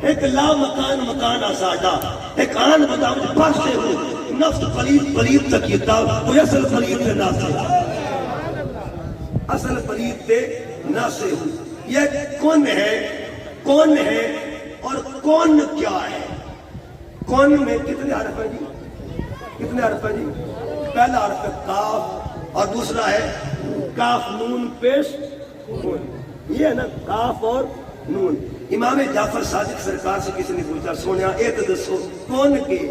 ایک لا مکان مکان آسادا، ایک آن بدا مجھ پاس سے ہو، نفس پلید پلید تکیتا، کوئی اصل پلید سے نہ سے ہو، اصل پلید سے نہ سے ہو. یہ کون ہے، کون ہے اور کون کیا ہے؟ کون میں کتنے حرف ہیں جی؟ کتنے حرف ہیں جی؟ پہلا حرف ہے کاف اور دوسرا ہے کاف نون پیش کون. یہ ہے نا کاف اور نون. امام جعفر صادق سرکار سے کسی نے پوچھا سونیا اے تو دسو کون کے،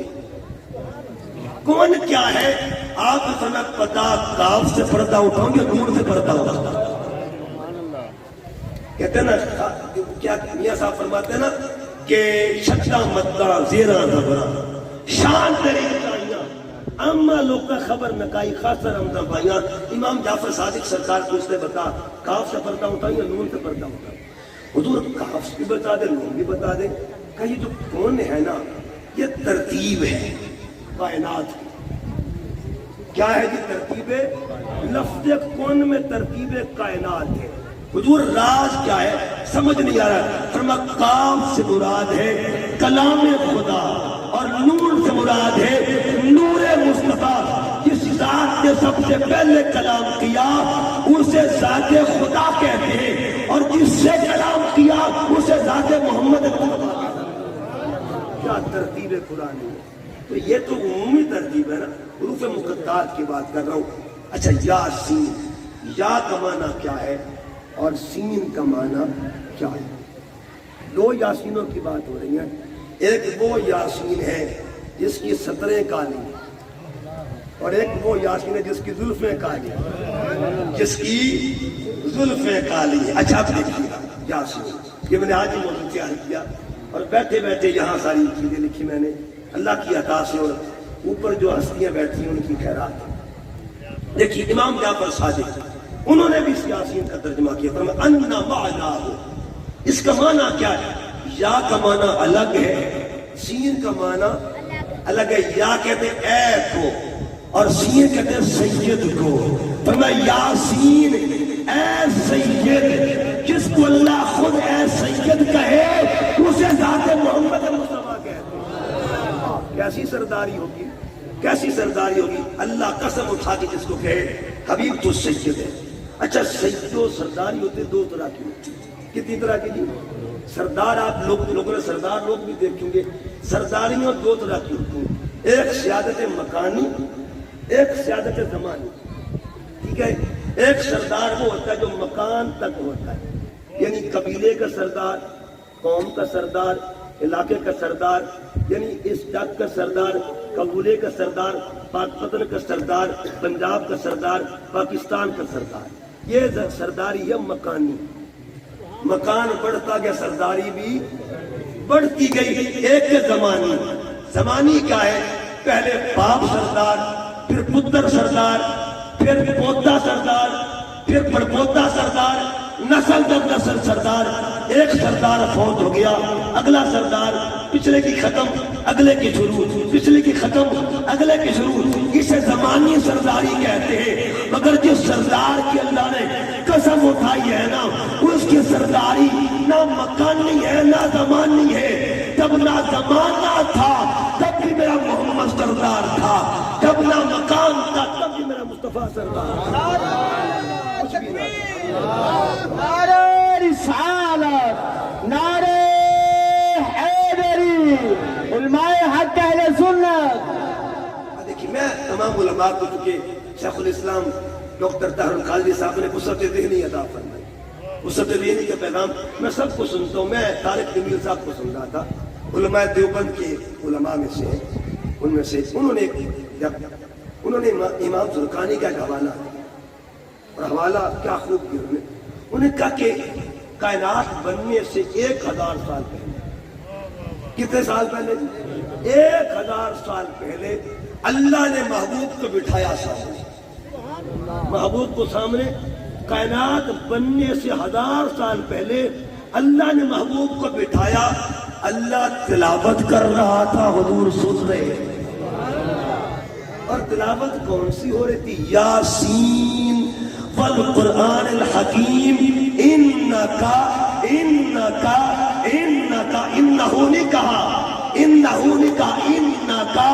کون کیا ہے؟ آپ فرمایا پتا کاف سے پردہ اٹھاؤں گے نون سے پردہ اٹھاؤں. کہتے ہیں نا کیا میاں صاحب فرماتے ہیں نا کہ شکا مدہ زیرہ زبرہ شان تیری اچائیاں اما لوگ کا خبر نکائی خاصا رمضان بھائیاں. امام جعفر صادق سرکار پوچھتے بتا کاف سے پردہ اٹھاؤں یا نون سے پردہ اٹھاؤں؟ حضور کاف بھی بتا دیں، نون بھی بتا دیں کہ یہ جو کون ہے نا یہ ترتیب ہے کائنات کی. کیا ہے یہ ترتیب؟ لفظ کون میں ترتیب کائنات ہے. حضور راز کیا ہے سمجھ نہیں آ رہا. فرما کاف سے مراد ہے کلام خدا اور نور سے مراد ہے نور مصطفیٰ. جس ذات نے سب سے پہلے کلام کیا اسے ذات خدا کہتے ہیں، اور جس سے کلام کیا اسے ذات محمد مصطفیٰ کہتے ہیں. کیا ترتیب قرآن ہے. تو یہ تو عمومی ترتیب ہے نا، حروف مقطعات کی بات کر رہا ہوں. اچھا یا سین، یا کا معنی کیا ہے اور سین کا معنی کیا ہے؟ دو یاسینوں کی بات ہو رہی ہے. ایک وہ یاسین ہے جس کی سطریں کالی ہیں، اور ایک وہ یاسین ہے جس کی زلفیں کالی ہیں، جس کی زلفیں کالی ہیں. اچھا آپ دیکھیے یاسین، یہ میں نے آج ہی موضوع تیار کیا اور بیٹھے بیٹھے یہاں ساری چیزیں لکھی میں نے اللہ کی عطا سے، اور اوپر جو ہستیاں بیٹھی ہیں ان کی خیرات. دیکھیے امام جعفر صادق انہوں نے بھی اس یاسین کا ترجمہ کیا. فرمایا انا معناہ، اس کا معنی کیا ہے؟ یا کا معنی الگ ہے، سین کا معنی الگ ہے. یا کہتے ہیں اے کو اور سین کہتے ہیں سید کو. فرمایا یاسین اے سید، جس کو اللہ خود اے سید کہے اسے ذات محمد مصطفیٰ کہتے ہیں. کیسی سرداری ہوگی، کیسی سرداری ہوگی. اللہ قسم اٹھا کے جس کو کہے حبیب تو سید ہے. اچھا سید و سرداری ہوتے دو طرح کی ہوتی. کتنی طرح کی جی؟ سردار آپ لوگوں نے سردار لوگ بھی دیکھیں گے، سرداریاں دو طرح کی ہوتی ہیں. ایک سیادت مکانی، ایک سیادت زمانی. ٹھیک ہے، ایک سردار وہ ہوتا ہے جو مکان تک ہوتا ہے، یعنی قبیلے کا سردار، قوم کا سردار، علاقے کا سردار، یعنی اس جگ کا سردار، قبولے کا سردار، پاک پتن کا سردار، پنجاب کا سردار، پاکستان کا سردار. یہ سرداری ہے مکانی. مکان بڑھتا گیا سرداری بھی بڑھتی گئی. ایک زمانی، زمانی کیا ہے؟ پہلے باپ سردار، پھر پتر سردار، پھر پوتا سردار، پھر پڑپوتا سردار، نسل در نسل سردار. ایک سردار فوت ہو گیا، اگلا سردار، پچھلے کی ختم اگلے کی شروع، پچھلے کی ختم اگلے کی شروع. اسے زمانی سرداری کہتے ہیں. مگر جس سردار کی اللہ نے قسم اٹھائی ہے نا، اس کی سرداری نہ مکانی ہے نہ زمانی ہے. جب نہ زمانہ تھا تب بھی میرا محمد سردار تھا، جب نہ مکان تھا تب بھی میرا مصطفیٰ سردار تھا. تکبیر، نعرہ رسالت، نعرہ حیدری، علماء حق اہل سنت. دیکھیے میں تمام علماء کو، چونکہ شیخ الاسلام ڈاکٹر طاہر الخالدی صاحب نے وسعت ذہنی عطا فرمائی، وسعت ذہنی کا پیغام میں سب کو سنتا ہوں. میں طارق جمیل صاحب کو سن رہا تھا، علماء دیوبند کے علماء میں سے، ان میں سے انہوں نے امام زرقانی کا ایک حوالہ، اور حوالہ کیا خوب کیا انہوں نے کہا کہ کائنات بننے سے 1000 سال پہلے، کتنے سال پہلے؟ 1000 سال پہلے اللہ نے محبوب کو بٹھایا سامنے. محبوب کو سامنے کائنات بننے سے 1000 سال پہلے اللہ نے محبوب کو بٹھایا. اللہ تلاوت کر رہا تھا، حضور سن رہے. اور تلاوت کون سی ہو رہی تھی؟ یاسین والقرآن الحکیم انکا انکا انکا، انہو نے کہا، انہو نے کہا انکا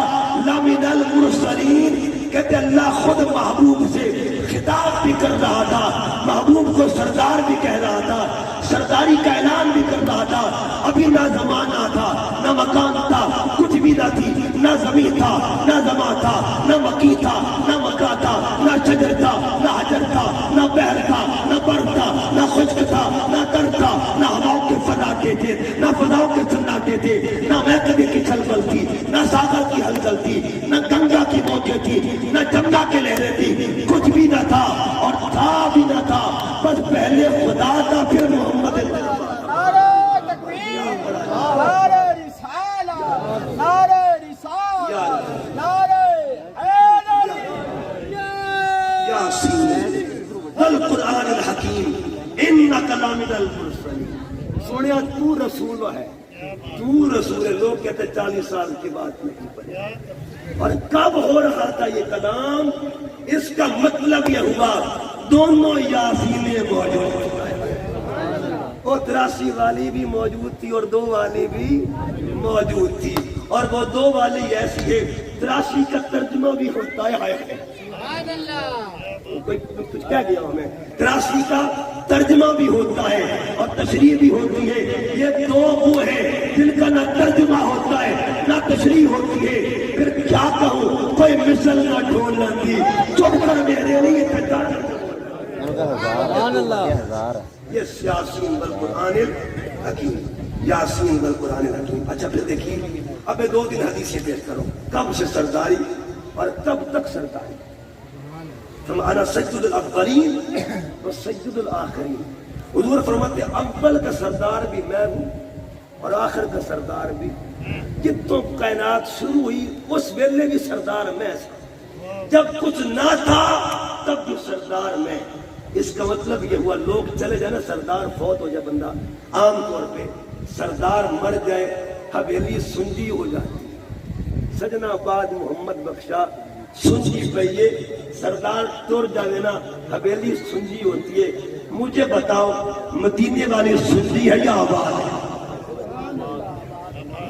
لمن المرسلین. کہتے اللہ خود محبوب سے خطاب بھی کر رہا تھا، محبوب کو سردار بھی کہہ رہا تھا، سرداری کا اعلان بھی کر رہا تھا. ابھی نہ زمانہ تھا نہ مکان تھا، کچھ بھی نہ تھی، نہ زمین تھا نہ زمان تھا، نہ مکی تھا نہ مکہ تھا، نہ شجر تھا نہ حجر تھا، نہ بحر تھا نہ بر تھا، نہ خشک تھا نہ تر تھا، نہ ہواؤں کے فناٹے تھے نہ فضاؤں کے سناٹے تھے، نہ محکمے کی چھلبل تھی نہ ساگر کی ہلچل تھی، نہ گنگا کی موجیں تھی نہ جمنا کے لہریں تھی. کچھ بھی نہ تھا اور تھا بھی نہ تھا، بس پہلے خدا تھا پھر محمد. نعرہ تکبیر، نعرہ رسالت، نعرہ رسالت، نعرہ حیدری. یاسین والقرآن الحکیم انک لمن المرسلین. تو رسول لوگ کہتے 40 سال کی بات نہیں پڑی. اور کب ہو رہا تھا یہ کلام؟ اس کا مطلب یہ ہوا دونوں یاسینیں موجود تھے. وہ 83 والی بھی موجود تھی اور 2 والی بھی موجود تھی. اور وہ 2 والی ایسی ہے 83 کا ترجمہ بھی ہوتا ہے. کچھ کہہ گیا ہمیں. 83 کا ترجمہ بھی ہوتا ہے اور تشریح بھی ہوتی ہے. یہ 2 وہ ہیں جن کا نہ ترجمہ ہوتا ہے نہ تشریح ہوتی ہے. پھر کیا کہوں، کوئی مثل نہ ڈھونڈی چپ کر میرے لیے یہ یاسین والقرآن الحکیم، یاسین والقرآن الحکیم. اچھا پھر دیکھیے اب 2 دن حدیثیں پیش کرو. کب سے سرداری اور کب تک سرداری؟ انا سید الاولین و سید الاخرین. حضور فرماتے اول کا سردار بھی میں ہوں اور آخر کا سردار بھی. جتوں کائنات شروع ہوئی اس ویلے بھی سردار میں تھا، جب کچھ نہ تھا تب بھی سردار میں. اس کا مطلب یہ ہوا لوگ چلے جائے نا، سردار فوت ہو جائے بندہ، عام طور پہ سردار مر جائے حویلی سنجی ہو جاتی. سجنا آباد محمد بخشا سنجی پہیے، سردار ٹر جانے نا حویلی سنجی ہوتی ہے. مجھے بتاؤ مدینے والی سنجی ہے یا آباد ہے؟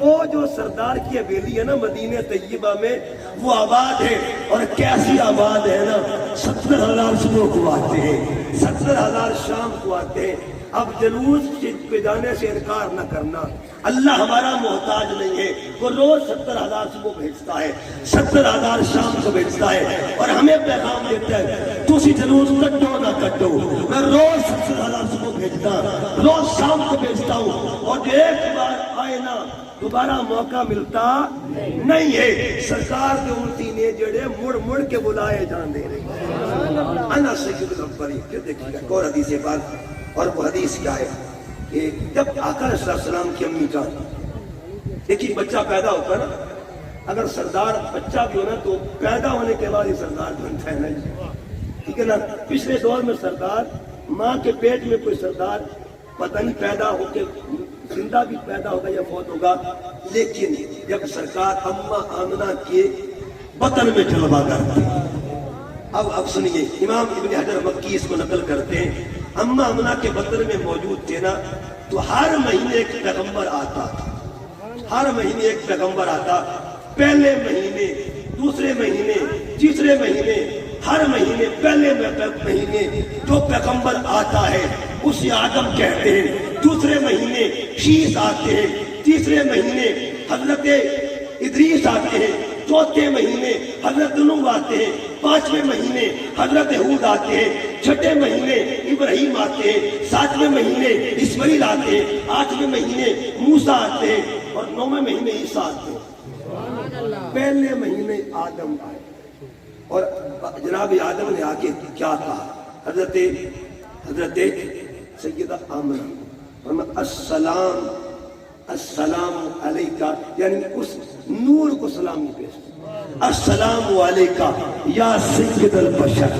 وہ جو سردار کی حویلی ہے نا مدینہ طیبہ میں وہ آباد ہے. اور کیسی آباد ہے نا، 70,000 صبح کو آتے ہیں، 70,000 شام کو آتے ہیں. اب جلوس پہ جانے سے انکار نہ کرنا. اللہ ہمارا محتاج نہیں ہے، وہ روز 70,000 صبح بھیجتا ہے، 70,000 شام کو بھیجتا ہے اور ہمیں پیغام دیتا ہے تسی جلوس کٹو نہ کٹو، میں روز 70,000 صبح بھیجتا، روز شام کو بھیجتا ہوں. اور جو ایک بار آئے نا دوبارہ موقع ملتا نہیں ہے. سرکار کے امتی نے جڑے مڑ مڑ کے بلائے جان دے رہے. انا سید الاولین. پھر دیکھیے گا اور حدیث بات. اور وہ حدیث کیا ہے کہ جب آقا علیہ السلام کی امی جان، دیکھیے بچہ پیدا ہوتا ہے نا، اگر سردار بچہ بھی ہونا تو پیدا ہونے کے بعد ہی سردار بنتا ہے نا، ٹھیک ہے نا. پچھلے دور میں سردار ماں کے پیٹ میں کوئی سردار پتہ نہیں پیدا ہو کے زندہ بھی پیدا ہوگا یا فوت ہوگا. لیکن جب سرکار اماں آمنہ کے بطن میں جلوہ کرتے ہیں. اب سنیے امام ابن حجر مکی اس کو نقل کرتے ہیں. اماں آمنہ کے بطن میں موجود تھے نا تو ہر مہینے ایک پیغمبر آتا تھا، ہر مہینے ایک پیغمبر آتا. پہلے مہینے، دوسرے مہینے، تیسرے مہینے، ہر مہینے پہلے مہینے جو پیغمبر آتا ہے اسے آدم کہتے ہیں. دوسرے مہینے شیس آتے ہیں، تیسرے مہینے حضرت ادریس آتے ہیں، چوتھے مہینے حضرت نوح آتے ہیں، 5ویں مہینے حضرت ہود آتے ہیں، 6ٹھے مہینے ابراہیم آتے ہیں، 7ویں مہینے اسماعیل آتے ہیں، 8ویں مہینے موسیٰ آتے ہیں اور 9ویں مہینے عیسیٰ آتے ہیں. پہلے مہینے آدم آئے اور جناب آدم نے آگے کیا کہا؟ حضرت سیدہ آمنہ السلام السلام علیکہ، یعنی اس نور کو سلامی پیش. السلام علیکہ یا سید البشر،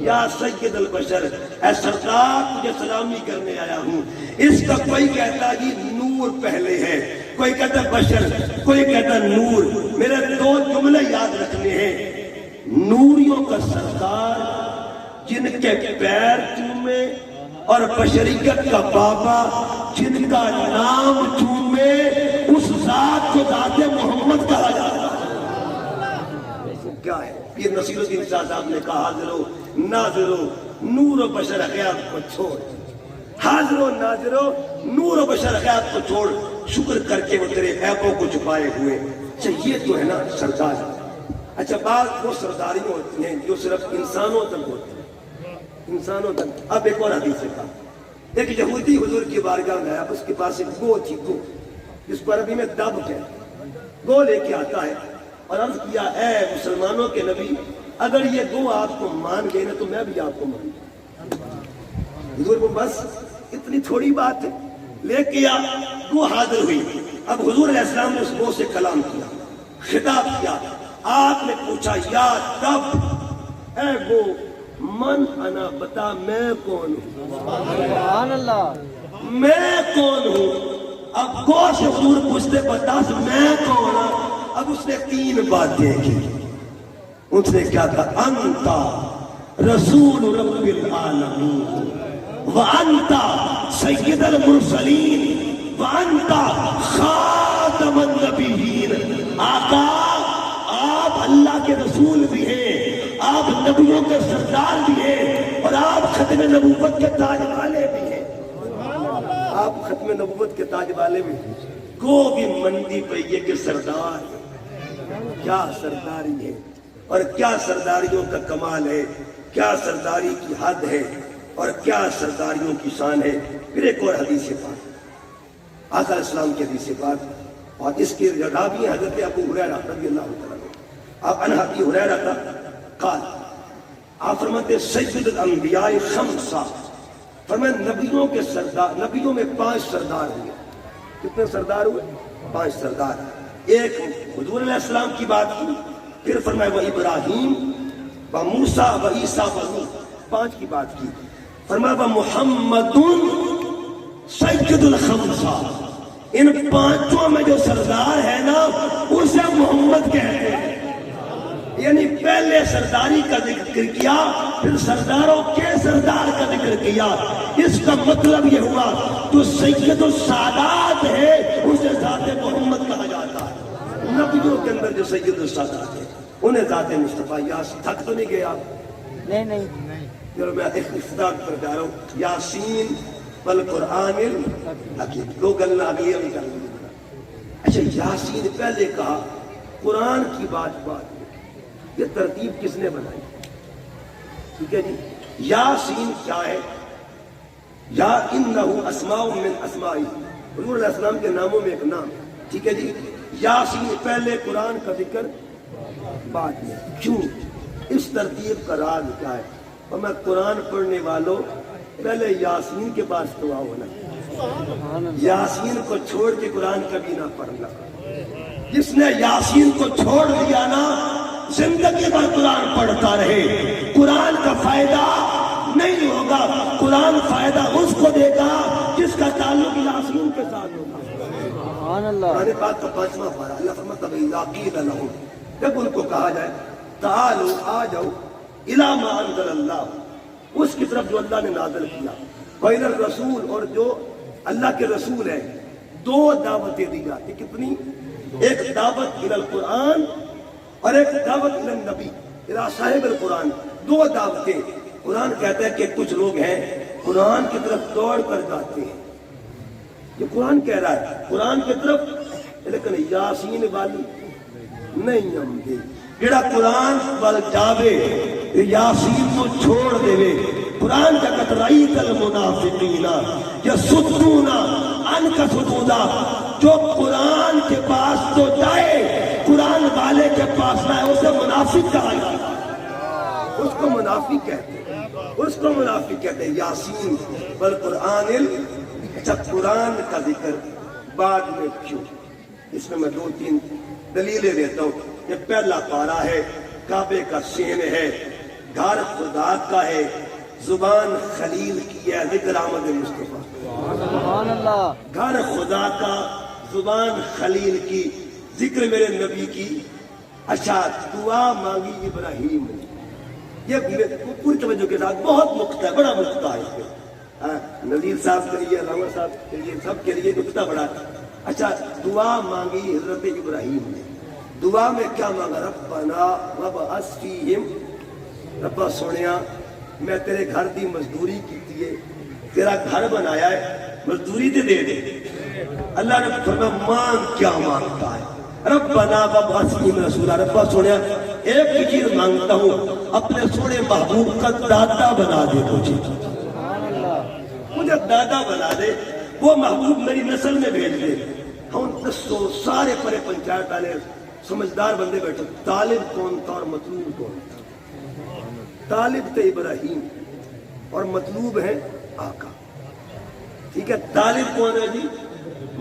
یا سید البشر، اے سردار تجھے سلامی کرنے آیا ہوں. اس کا کوئی کہتا جی نور پہلے ہے، کوئی کہتا بشر، کوئی کہتا نور. میرے 2 جملے یاد رکھنے ہیں. نوریوں کا سردار جن کے پیر چومے اور بشریت کا بابا جن کا نام چومے اس ذات کو ذات محمد کہا جاتا ہے. کیا ہے؟ پیر نصیر الدین شاہ صاحب نے کہا حاضرو ناظرو نور و بشر حیات کو چھوڑ، حاضرو ناظرو نور و بشر حیات کو چھوڑ، شکر کر کے وہ تیرے عیبوں کو چھپائے ہوئے. اچھا یہ تو ہے نا سردار. اچھا بعض وہ سرداریاں ہوتی ہیں جو صرف انسانوں تک ہوتی ہیں، انسانوں تک. اب ایک اور حدیث کا، ایک یہودی حضور کی بارگاہ میں آیا، اس کے پاس ایک گو تھی، گو جس کو عربی میں دب کہتے ہیں. گو لے کے آتا ہے اور عرض کیا اے مسلمانوں کے نبی اگر یہ گو آپ کو مان گئے نا تو میں بھی آپ کو مان گیا. حضور کو بس اتنی تھوڑی بات ہے، لے کے آ. گو حاضر ہوئی. اب حضور علیہ السلام نے اس گو سے کلام کیا، خطاب کیا. آپ نے پوچھا یا دب، اے گو من انا، بتا میں کون ہوں، سبحان اللہ، میں کون ہوں. اب گوش حضور پوچھتے بتاس میں کون ہوں؟ اب اس نے 3 باتیں کی. اس نے کیا کہا؟ انتا رسول رب العالمین وانتا سید المرسلین وانتا خاتم النبیین. آقا آپ اللہ کے رسول بھی ہیں، آپ نبیوں کے سردار بھی ہیں، اور آپ ختم نبوت کے تاج والے بھی ہیں. آپ ختم نبوت کے تاج والے بھی ہیں. کو بھی مندی پہ یہ کہ سردار ہے. کیا سرداری ہے اور کیا سرداریوں کا کمال ہے، کیا سرداری کی حد ہے اور کیا سرداریوں کی شان ہے. پھر ایک اور حدیث پاک، آقا اسلام کی حدیث پاک، اور اس کے راوی حضرت ابو ہریرہ رضی اللہ تعالیٰ عنہ. آپ عن ابی ہریرہ قال، آپ فرماتے سید الانبیاء خمسہ، فرمایا نبیوں کے سردار، نبیوں میں 5 سردار ہوئے. کتنے سردار ہوئے؟ 5 سردار. ایک حضور علیہ السلام کی بات کی، پھر فرمایا وہ ابراہیم و موسیٰ و عیسیٰ و نوح، 5 کی بات کی. فرمایا وہ محمد سید الخمسہ، ان 5 میں جو سردار ہے نا اسے محمد کہتے ہیں. یعنی پہلے سرداری کا ذکر کیا، پھر سرداروں کے سردار کا ذکر کیا. اس کا مطلب یہ ہوا تو سید السادات ہے اسے ذات محمد کہا جاتا ہے. نبیوں کے اندر جو سید السادات ہے انہیں ذات مصطفیٰ. یاس تھک تو نہیں گیا؟ نہیں. چلو میں ایک افتتاح پر جا رہا ہوں. یاسین والقرآن الحکیم. 2 گلنا اگلی بھی کر لیں. اچھا یاسین پہلے کہا، قرآن کی بات میں. یہ ترتیب کس نے بنائی؟ ٹھیک ہے جی. یاسین کیا ہے؟ یا انہ اسماء من اسمائی، حضور علیہ السلام کے ناموں میں ایک نام. ٹھیک ہے جی. یاسین پہلے قرآن کا ذکر بعد میں. کیوں؟ اس ترتیب کا راز کیا ہے؟ اور میں قرآن پڑھنے والوں پہلے یاسین کے پاس دعا ہونا. یاسین کو چھوڑ کے قرآن کبھی نہ پڑھنا. جس نے یاسین کو چھوڑ دیا نا زندگی بھر قرآن پڑھتا رہے، قرآن کا فائدہ نہیں ہوگا. قرآن فائدہ اس کو دے گا جس کا تعلق یاسین کے ساتھ ہوگا. سبحان اللہ. قرآن پاک کا 5واں پارہ، اللہ فرماتا ہے اذا قیل لهم، جب ان کو کہا جائے تعالوا آ جاؤ الی ما انزل اللہ، اس کی طرف جو اللہ نے نازل کیا، وإلی الرسول، اور جو اللہ کے رسول ہیں. 2 دعوتیں دی جاتی. کتنی؟ ایک دعوت الی القرآن اور ایک دعوت الی النبی الی صاحب القرآن. 2 دعوتیں. قرآن کہتا ہے کہ کچھ لوگ ہیں قرآن کی طرف دوڑ کر جاتے ہیں. یہ قرآن کہہ رہا ہے قرآن کی طرف، لیکن یاسین والی نہیں ہم دے. جڑا قرآن وال جاوے یاسین کو چھوڑ دے. قرآن کا کترائی کل منافقین یصدون عنک صدودا. جو قرآن کے پاس تو جائے قرآن والے کے پاس نہ ہے اسے منافق کہا جاتا ہے. اس کو منافق کہتے ہیں، اس کو منافق کہتے ہیں. یاسین والقرآن جب قرآن کا ذکر بعد میں کیوں؟ اس میں 2-3 دلیلیں دیتا ہوں. یہ پہلا پارہ ہے، کعبے کا سین ہے، گھر خدا کا ہے، زبان خلیل کی ہے، ذکر آمد مصطفیٰ. سبحان اللہ. گھر خدا کا، زبان خلیل کی، ذکر میرے نبی کی. اچھا دعا مانگی ابراہیم نے. یہ پوری توجہ کے ساتھ بہت نقطہ ہے، بڑا نقطہ ہے اس پہ. نذیر صاحب کے لیے، علامہ صاحب کے لیے، سب کے لیے نقطہ بڑا ہے. اچھا دعا مانگی حضرت ابراہیم نے. دعا میں کیا مانگا؟ ربنا وابعث فیہم، ربا سونیا میں تیرے گھر دی مزدوری کی ہے، تیرا گھر بنایا ہے، مزدوری تے دے دے. اللہ نے فرمایا مانگ کیا مانگتا ہے؟ ربنا وابعث فیہم رسولا. ربا سونیا ایک چیز مانگتا ہوں، اپنے سونے محبوب کا دادا بنا دے مجھے. مجھے دادا بنا دے، وہ محبوب میری نسل میں بھیج دے. ہم 200 سارے پرے پنچایت والے سمجھدار بندے بیٹھے. طالب کون تھا اور مطلوب کون تھا؟ طالب تھے ابراہیم اور مطلوب ہے آقا. ٹھیک ہے. طالب کون ہے جی؟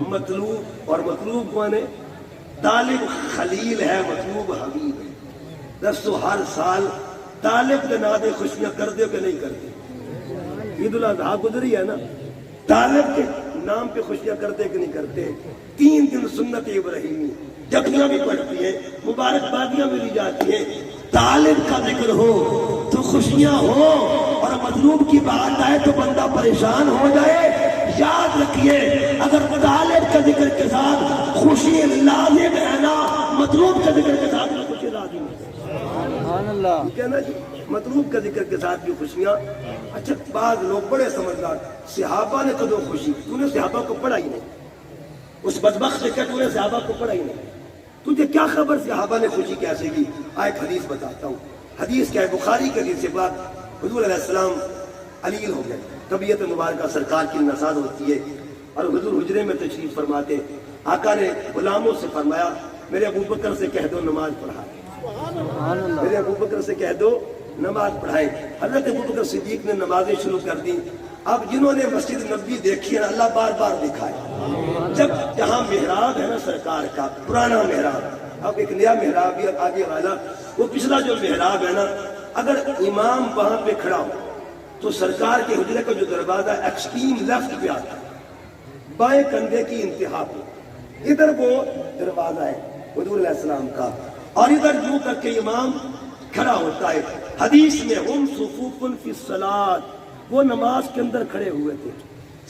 مطلوب. اور مطلوب کون ہے؟ طالب خلیل ہے، مطلوب حبیب ہے. 200 ہر سال طالب کے نادے خوشیاں کر دے کہ نہیں کر دے؟ عید الاضحیٰ گزری ہے نا، طالب کے نام پہ خوشیاں کرتے کہ نہیں کرتے؟ 3 دن سنت ابراہیمی، جپیاں بھی پڑھتی ہیں، مبارکبادیاں ملی جاتی ہیں، طالب کا ذکر ہو تو خوشیاں ہو، اور مطلوب کی بات آئے تو بندہ پریشان ہو جائے۔ یاد رکھیے اگر طالب کا ذکر کے ساتھ خوشی لازم ہے نا، مطلوب کا ذکر کے ساتھ بھی خوشی لازم ہے۔ سبحان اللہ۔ ٹھیک ہے نا جی، مطلوب کا ذکر کے ساتھ بھی خوشیاں۔ اچھا بعض لوگ بڑے سمجھدار، صحابہ نے کدو خوشی، تو نے صحابہ کو پڑھا ہی نہیں، اس بدبخت نے کہا تو نے صحابہ کو پڑھا ہی نہیں، تجھے کیا خبر صحابہ نے خوشی کیسے کی؟ ایک حدیث بتاتا ہوں، حدیث کیا ہے؟ بخاری کے حدیث سے بات، حضور علیہ السلام علیل ہو گئے، طبیعت مبارکہ سرکار کی نساز ہوتی ہے، اور حضور حجرے میں تشریف فرماتے، آقا نے غلاموں سے فرمایا میرے ابو بکر سے کہہ دو نماز پڑھائے، میرے ابو بکر سے کہہ دو نماز پڑھائے۔ حضرت ابو بکر صدیق نے نمازیں شروع کر دی۔ اب جنہوں نے مسجد نبوی دیکھی ہے اللہ بار بار دکھائے، جب جہاں محراب ہے نا سرکار کا پرانا محراب، اب ایک نیا محراب بھی آگے والا، وہ پچھلا جو محراب ہے نا، اگر امام وہاں پہ کھڑا ہو تو سرکار کے حجرے کا جو دروازہ ایکسٹریم لیفٹ پہ آتا ہے، بائیں کندھے کی انتہا پہ، ادھر وہ دروازہ ہے حضور علیہ السلام کا، اور ادھر یوں کر کے امام کھڑا ہوتا ہے۔ حدیث میں ہم صفوف فی الصلاۃ، وہ نماز کے اندر کھڑے ہوئے تھے۔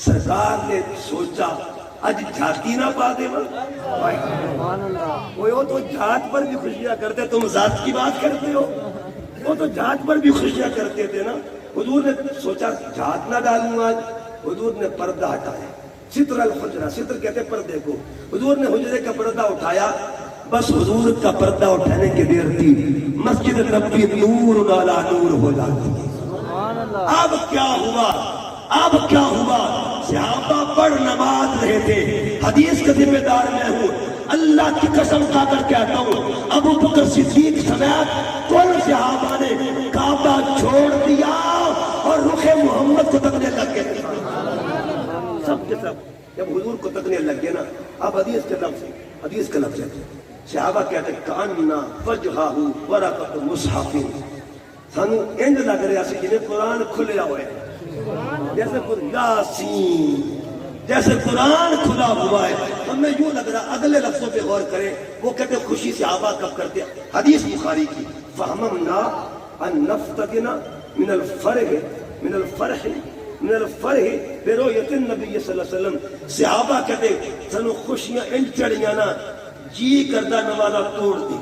سرکار نے سوچا اج جھاتی نہ پا دے، وہ تو جھات پر بھی خوشیاں کرتے، تم ذات کی بات کرتے ہو، وہ تو جھات پر بھی خوشیاں کرتے تھے نا۔ حضور نے سوچا جھات نہ ڈالوں آج، حضور نے پردہ ہٹایا، ستر الحجرہ، ستر کہتے پردے کو، حضور نے حجرے کا پردہ اٹھایا، بس حضور کا پردہ اٹھانے کی دیر تھی مسجد نبوی نور علی نور ہو جاتی۔ اب کیا ہوا؟ اب کیا ہوا؟ صحابہ پڑھ نماز رہے تھے، حدیث کا ذمہ دار میں ہوں، اللہ کی قسم کھا کر کہتا ہوں ابو بکر صدیق سمیت کل صحابہ نے کعبہ چھوڑ دیا اور رخ محمد کو تکنے لگ گئے، سب کے سب جب حضور کو تکنے لگ گئے نا۔ اب حدیث کا لفظ ہے، صحابہ کہتے کأننا وجہہ ورقۃ مصحف، سانو انج لگ رہا سی جنہیں قرآن کھلیا ہوئے، جیسے یاسین، جیسے قرآن کھلا ہوا ہے۔ ہمیں یوں لگ رہا، اگلے لفظوں پہ غور کریں، وہ کہتے خوشی صحابہ کب کرتے؟ حدیث بخاری کی، فہممنا ان نفتتن من الفرح برؤیت النبی صلی اللہ علیہ وسلم، صحابہ کہتے سانو خوشیاں انج چڑھیاں نا جی کردہ نمازہ توڑ دی۔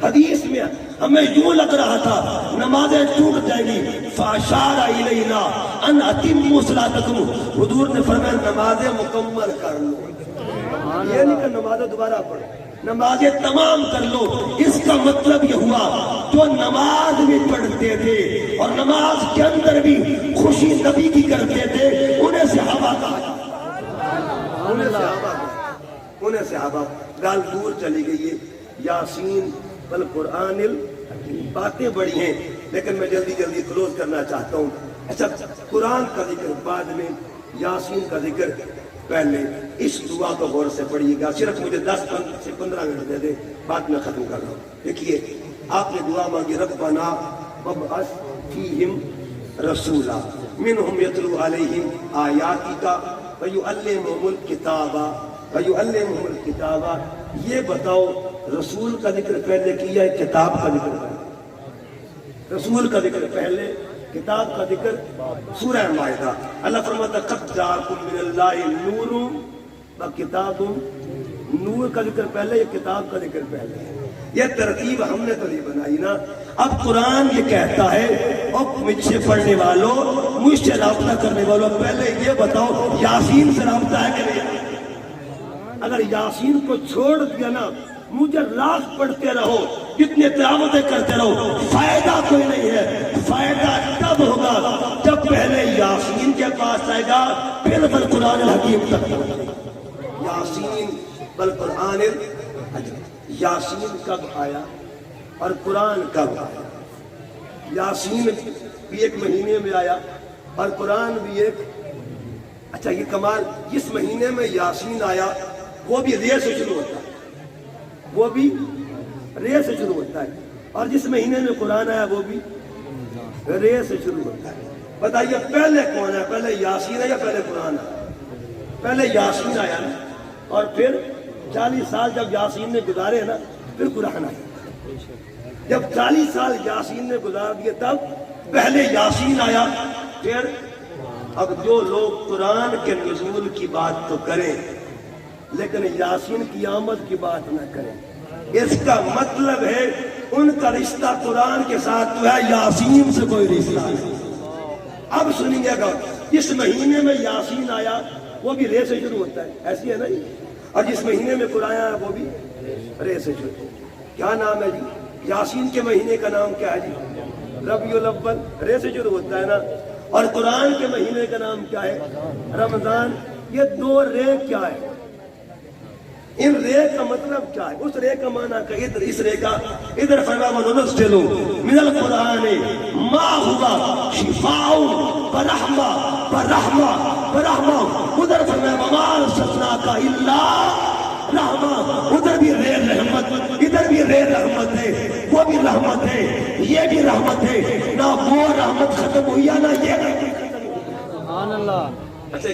حدیث میں ہمیں یوں لگ رہا تھا نمازیں ٹوٹ جائیں گی، فاشار الینا ان اتموا صلاتکم، حضور نے فرمایا نمازیں مکمل کر لو، یہ نہیں کہ نمازیں دوبارہ پڑھو، نمازیں تمام کر لو۔ اس کا مطلب یہ ہوا جو نماز بھی پڑھتے تھے اور نماز کے اندر بھی خوشی نبی کی کرتے تھے، انہیں صحابہ کہا جاتا، انہیں صحابہ۔ گال دور چلی گئی ہے، یاسین والقرآن الحکیم، باتیں بڑی ہیں لیکن میں جلدی کلوز کرنا چاہتا ہوں۔ اچھا قرآن کا ذکر بعد میں، یاسین کا ذکر پہلے۔ اس دعا کو غور سے پڑھیے گا، صرف مجھے 10 سے 15 منٹ دے دے، بعد میں ختم کر رہا ہوں۔ دیکھیے آپ نے دعا مانگی، ربنا وابعث فیہم رسولا منہم یتلو علیہم آیاتک ویعلمہم الکتاب۔ یہ بتاؤ رسول کا ذکر پہلے کیا ہے کتاب کا ذکر پہلے؟ رسول کا ذکر پہلے، کتاب کا ذکر سورہ مائدہ۔ اللہ فرماتا قد جاءکم من اللہ نور وکتاب، نور کا ذکر پہلے، یہ کتاب کا ذکر پہلے ہے۔ یہ ترتیب ہم نے تو نہیں بنائی نا۔ اب قرآن یہ کہتا ہے اور مجھ سے پڑھنے والوں، مجھ سے رابطہ کرنے والوں، پہلے یہ بتاؤ یاسین سے رابطہ ہے کہ نہیں؟ اگر یاسین کو چھوڑ دیا نا، مجھے لاکھ پڑھتے رہو، جتنے تلاوتیں کرتے رہو، فائدہ کوئی نہیں ہے۔ فائدہ تب ہوگا جب پہلے یاسین کے پاس آئے گا، پھر قرآن الحکیم تک یاسین بالقرآن الحکیم۔ یاسین کب آیا اور قرآن کب آیا؟ یاسین بھی ایک مہینے میں آیا اور قرآن بھی ایک۔ اچھا یہ کمال، جس مہینے میں یاسین آیا وہ بھی رے سے شروع ہوتا ہے، وہ بھی رے سے شروع ہوتا ہے، اور جس مہینے میں قرآن آیا وہ بھی رے سے شروع ہوتا ہے۔ بتائیے پہلے کون ہے؟ پہلے یاسین ہے یا پہلے قرآن ہے؟ پہلے یاسین آیا نا، اور پھر 40 سال جب یاسین نے گزارے نا پھر قرآن آیا۔ جب 40 سال یاسین نے گزار دیے تب پہلے یاسین آیا، پھر اب جو لوگ قرآن کے نزول کی بات تو کریں لیکن یاسین کی آمد کی بات نہ کریں، اس کا مطلب ہے ان کا رشتہ قرآن کے ساتھ تو ہے، یاسین سے کوئی رشتہ نہیں۔ اب سنیے گا، جس مہینے میں یاسین آیا وہ بھی رے سے شروع ہوتا ہے، ایسی ہے نا جی، اور جس مہینے میں قرآن آیا وہ بھی رے سے شروع۔ کیا نام ہے جی یاسین کے مہینے کا؟ نام کیا ہے جی؟ ربیع الاول، رے سے شروع ہوتا ہے نا، اور قرآن کے مہینے کا نام کیا ہے؟ رمضان۔ یہ دو رے کیا ہے؟ ان رے کا مطلب کیا ہے؟ اس رے کا معنی کا ادھر، اس رے کا ادھر فرما وَنُنَزِّلُ مِنَ الْقُرْآنِ مَا هُوَ شِفَاءٌ وَرَحْمَةٌ ادھر فرما وَمَا أَرْسَلْنَاكَ إِلَّا رَحْمَةً، ادھر بھی رے رحمت، ادھر بھی رے رحمت ہے، وہ بھی رحمت ہے، یہ بھی رحمت ہے، نہ وہ رحمت ختم ہوئی ہے نہ یہ رحمت ختم ہوئی۔ سبحان اللہ، اچھا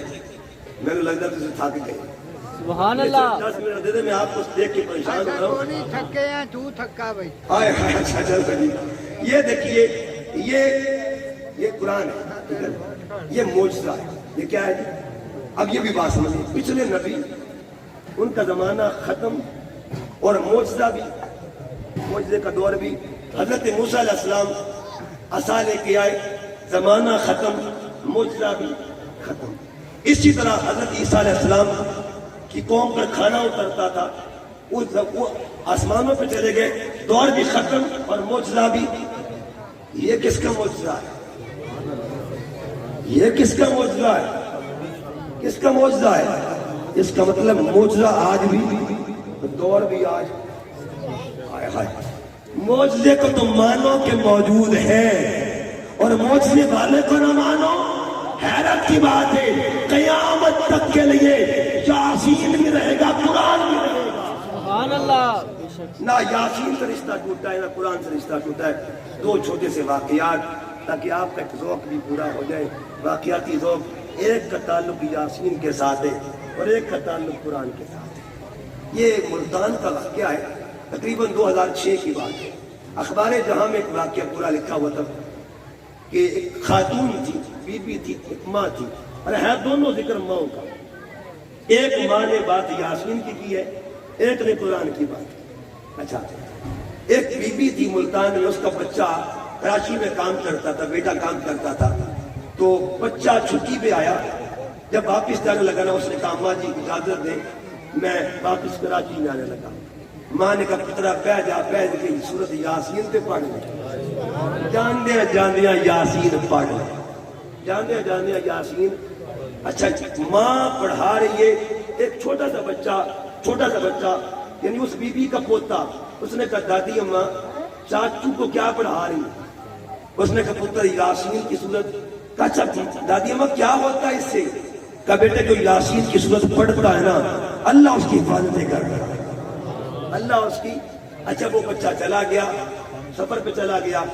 میں نے لگتا تجھے تھک گئے، سبحان اللہ۔ 10 منٹ دے دے، میں آپ کو دیکھ کے پریشان ہو رہا ہوں۔ نہیں تھکے ہیں، تو تھکا بھائی۔ آئے ہائے، اچھا چل بھائی، یہ دیکھیے، یہ قرآن ہے، ٹھیک ہے؟ یہ معجزہ ہے، یہ کیا ہے جی؟ اب یہ بھی بات سمجھیں، پچھلے نبی ان کا زمانہ ختم اور معجزہ بھی، معجزے کا دور بھی، حضرت موسیٰ علیہ السلام عصا لے کے آئے، زمانہ ختم، معجزہ بھی ختم۔ اسی طرح حضرت عیسیٰ علیہ السلام کی قوم پر کھانا اترتا تھا، وہ آسمانوں پہ چلے گئے، دور بھی ختم اور معجزہ بھی۔ یہ کس کا معجزہ ہے؟ یہ کس کا معجزہ ہے؟ کس کا معجزہ ہے؟ اس کا مطلب معجزہ آج بھی، دور بھی آج۔ ہائے ہائے، معجزے کو تو مانو کہ موجود ہے اور معجزے والے کو نہ مانو، حیرت کی بات ہے۔ قیامت تک کے لیے یاسین بھی رہے گا، قرآن بھی رہے گا۔ سبحان اللہ۔ نہ یاسین سے رشتہ ٹوٹا ہے نہ قرآن سے رشتہ ٹوٹا ہے۔ دو چھوٹے سے واقعات تاکہ آپ کا ایک ذوق بھی پورا ہو جائے، واقعاتی ذوق۔ ایک کا تعلق یاسین کے ساتھ ہے اور ایک کا تعلق قرآن کے ساتھ ہے۔ یہ ملتان کا واقعہ ہے، تقریباً 2006 کی بات ہے۔ اخبار جہاں میں ایک واقعہ پورا لکھا ہوا تھا کہ ایک خاتون تھی، بی بی تھی، ایک ماں تھی، اور ہے دونوں ذکر ماں کا۔ ایک ماں نے بات یاسین کی ہے، ایک نے قرآن کی بات۔ اچھا، ایک بی بی تھی ملتان میں، اس کا بچہ کراچی میں کام کرتا تھا، بیٹا کام کرتا تھا، تو بچہ چھٹی پہ آیا، جب واپس جانے لگا نا اس نے کہا ماں جی اجازت دیں میں واپس کراچی میں آنے لگا۔ ماں نے کہا پترا بیٹھ کے سورت یاسین پہ پڑھ لیں، جاندیا یاسین پڑھ لیں، جاندیا یاسین۔ اچھا، ماں پڑھا رہی ہے، ایک چھوٹا سا بچہ یعنی اس بی بی کا پوتا، اس نے کہا دادی اماں چاچو کو کیا پڑھا رہی ہے؟ اس نے کہا پتر یاسین کی سورت۔ کہا اچھا دادی اماں کیا ہوتا ہے اس سے؟ کہا بیٹے جو یاسین کی سورت پڑھتا ہے نا اللہ اس کی حفاظتیں کرتا ہے، اللہ اس کی۔ اچھا وہ بچہ چلا گیا، سفر پہ چلا گیا،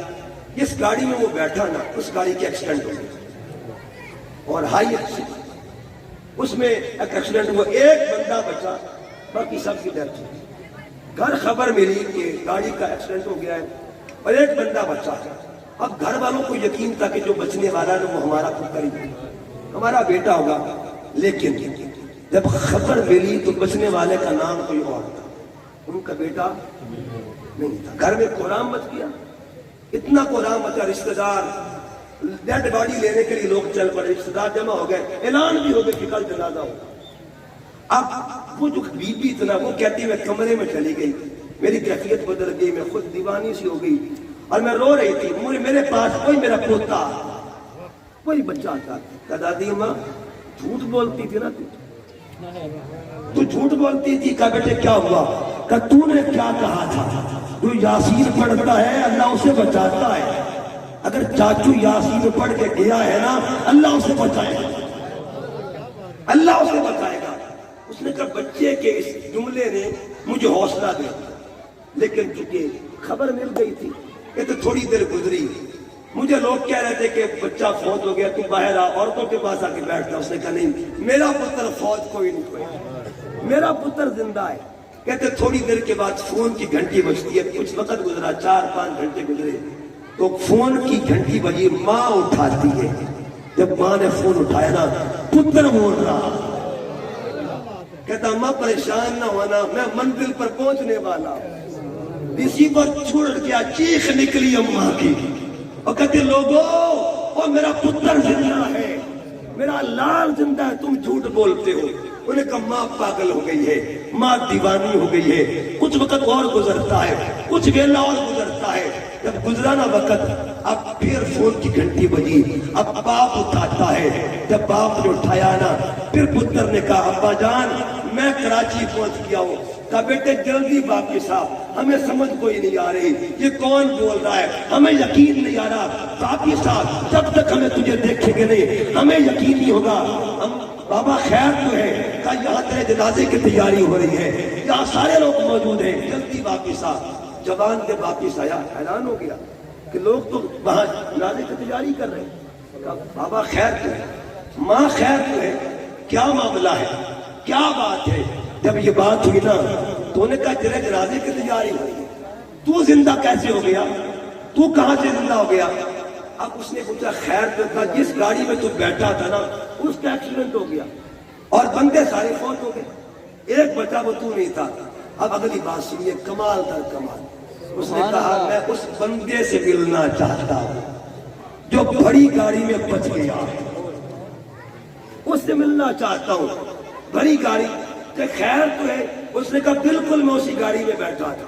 جس گاڑی میں وہ بیٹھا نا اس گاڑی کی ایکسیڈنٹ ہو گئی اور ہائی ایکسیڈنٹ، اس میں ایک ایکسیڈنٹ ہوا، ایک بندہ بچا، باقی سب کی ڈیتھ ہوئی۔ گھر خبر ملی کہ گاڑی کا ایکسیڈنٹ ہو گیا ہے اور ایک بندہ بچا۔ اب گھر والوں کو یقین تھا کہ جو بچنے والا ہے وہ ہمارا پتر ہی، ہمارا بیٹا ہوگا، لیکن جب خبر ملی تو بچنے والے کا نام کوئی اور تھا، ان کا بیٹا نہیں تھا۔ گھر میں کوہرام مچ گیا، اتنا کوہرام مچا، رشتہ دار ڈیڈ باڈی لینے کے لیے لوگ چل پڑے، رشتہ دار جمع ہو گئے، اعلان بھی ہو گیا کہ کل جنازہ ہوگا۔ اب وہ جو بی بی اتنا، وہ کہتی میں کمرے میں چلی گئی، میری کیفیت بدل گئی، میں خود دیوانی سی ہو گئی اور میں رو رہی تھی، میرے پاس کوئی میرا پوتا، کوئی بچہ تھا۔ دادی ماں جھوٹ بولتی تھی نا، تو جھوٹ بولتی تھی۔ کہا بیٹے کیا ہوا؟ کہا تو نے کیا کہا تھا؟ جو یاسین پڑھتا ہے اللہ اسے بچاتا ہے، اگر چاچو یاسین پڑھ کے گیا ہے نا اللہ اسے بچائے گا، اللہ اسے بچائے گا۔ اس نے کہا بچے کے اس جملے نے مجھے حوصلہ دیا، لیکن چونکہ خبر مل گئی تھی کہ تو تھوڑی دیر گزری، مجھے لوگ کہہ رہے تھے کہ بچہ فوت ہو گیا، تو باہر آ، عورتوں کے پاس آ کے بیٹھتا. اس نے کہا نہیں، میرا پتر فوت کوئی نہیں ہویا، میرا پتر زندہ ہے. کہتے تھوڑی دیر کے بعد فون کی گھنٹی بجتی ہے. کچھ وقت گزرا، 4-5 گھنٹے گزرے، تو فون کی گھنٹی بجی، ماں اٹھاتی ہے. جب ماں نے فون اٹھایا نا، پتر بول رہا. کہتا ماں پریشان نہ ہونا، میں منزل پر پہنچنے والا ہوں. اسی پر چھوڑ گیا، چیخ نکلی اماں کی. اور کہتے لوگوں، اور میرا پتر زندہ ہے، میرا لال زندہ ہے، تم جھوٹ بولتے ہو. انہیں کہا ماں پاگل ہو گئی ہے، ماں دیوانی ہو گئی ہے. کچھ وقت اور گزرتا ہے، کچھ ویلا اور گزرتا ہے. جب گزرانا وقت، اب پھر فون کی گھنٹی بجی. اب باپ اٹھاتا ہے. جب باپ نے اٹھایا نا، پھر پتر نے کہا ابا جان میں کراچی پہنچ گیا ہوں. کہا بیٹے جلدی واپس آ، ہمیں سمجھ کوئی نہیں آ رہی، یہ کون بول رہا ہے، ہمیں یقین نہیں آ رہا. واپس آ، جب تک ہمیں تجھے دیکھیں گے نہیں ہمیں یقین نہیں ہوگا. ہم بابا خیر تو ہے. کہا یہاں تیرے جنازے کی تیاری ہو رہی ہے، یہاں سارے لوگ موجود ہیں، جلدی واپس آ. جوان جب واپس آیا حیران ہو گیا کہ لوگ تو وہاں جنازے کی تیاری کر رہے ہیں. کہا بابا خیر تو ہے، ماں خیر تو ہے، کیا معاملہ ہے، کیا بات ہے. جب یہ بات ہوئی نا تو انہوں نے کہا تیرے جنازے کی تیاری ہو رہی ہے، تو زندہ کیسے ہو گیا، تو کہاں سے زندہ ہو گیا. اب اس نے پوچھا خیر تو تھا، جس گاڑی میں تو بیٹھا تھا نا اس کا ایکسیڈنٹ ہو گیا اور بندے سارے فوت ہو گئے، ایک بچہ وہ تو نہیں تھا. اب اگلی بات سنیے، کمال در کمال. اس نے کہا میں اس بندے سے ملنا چاہتا ہوں جو بڑی گاڑی میں بچ گیا، اس سے ملنا چاہتا ہوں. بڑی گاڑی کہ خیر تو ہے. اس نے کہا بالکل میں اسی گاڑی میں بیٹھا تھا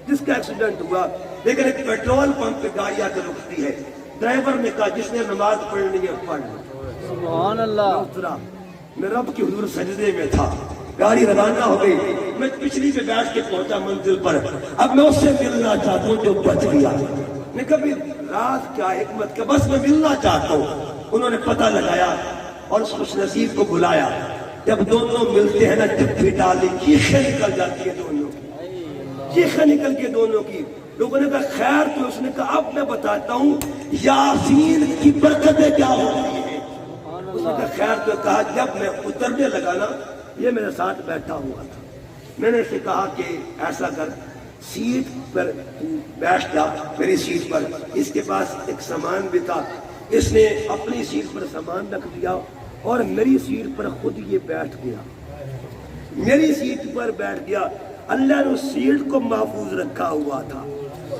جس کا ایکسیڈنٹ ہوا، لیکن ایک پیٹرول پمپ پہ گاڑی آ کے رکتی ہے. ڈرائیور نے کہا جس نے نماز پڑھنی ہے پڑھ لو. سبحان اللہ. اترا، میں رب کی حضور سجدے میں تھا. گاڑی روانہ ہو گئی، میں پچھلی پہ بیٹھ کے پہنچا منزل پر. اب میں اس سے ملنا چاہتا ہوں جو بچ گیا. نے کبھی راز کیا حکمت کا، بس میں ملنا چاہتا ہوں. انہوں نے پتہ لگایا اور اس خوش نصیب کو بلایا. جب دونوں ملتے ہیں نا، ٹپی ڈالی، چیخیں نکل جاتی ہے دونوں کی، چیخیں نکل کے دونوں کی. لوگوں نے کہا خیر تو. اس نے کہا اب میں بتاتا ہوں یاسین کی برکتیں کیا ہوتی ہیں. اس نے کہا خیر تو. کہا جب میں اترنے لگا نا، یہ میرے ساتھ بیٹھا ہوا تھا. میں نے اسے کہا کہ ایسا کر، سیٹ پر بیٹھ جا، میری سیٹ پر. اس کے پاس ایک سامان بھی تھا، اس نے اپنی سیٹ پر سامان رکھ دیا اور میری سیٹ پر خود یہ بیٹھ گیا. میری سیٹ پر بیٹھ گیا. اللہ نے اس سیٹ کو محفوظ رکھا ہوا تھا،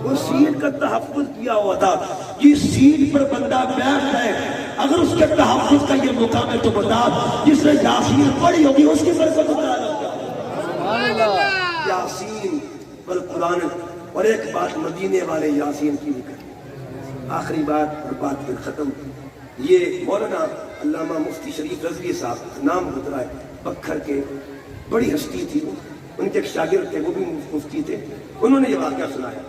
اس سیٹ کا تحفظ کیا ہوا تھا. جس سیٹ پر بندہ بیٹھ ہے، اگر اس کے تحفظ کا یہ مقام ہے تو بتا، جس نے یاسین پڑھی ہوگی اس کی برکت اترا لگتا. یاسین پر قرآن. اور ایک بات مدینے والے یاسین کی بھی کریں، آخری بات اور بات پھر ختم. یہ مولانا علامہ مفتی شریف رضوی صاحب، نام گزرا ہے، بکھر کے، بڑی ہستی تھی. ان کے ایک شاگرد تھے، وہ بھی مفتی تھے. انہوں نے یہ واقعہ سنایا،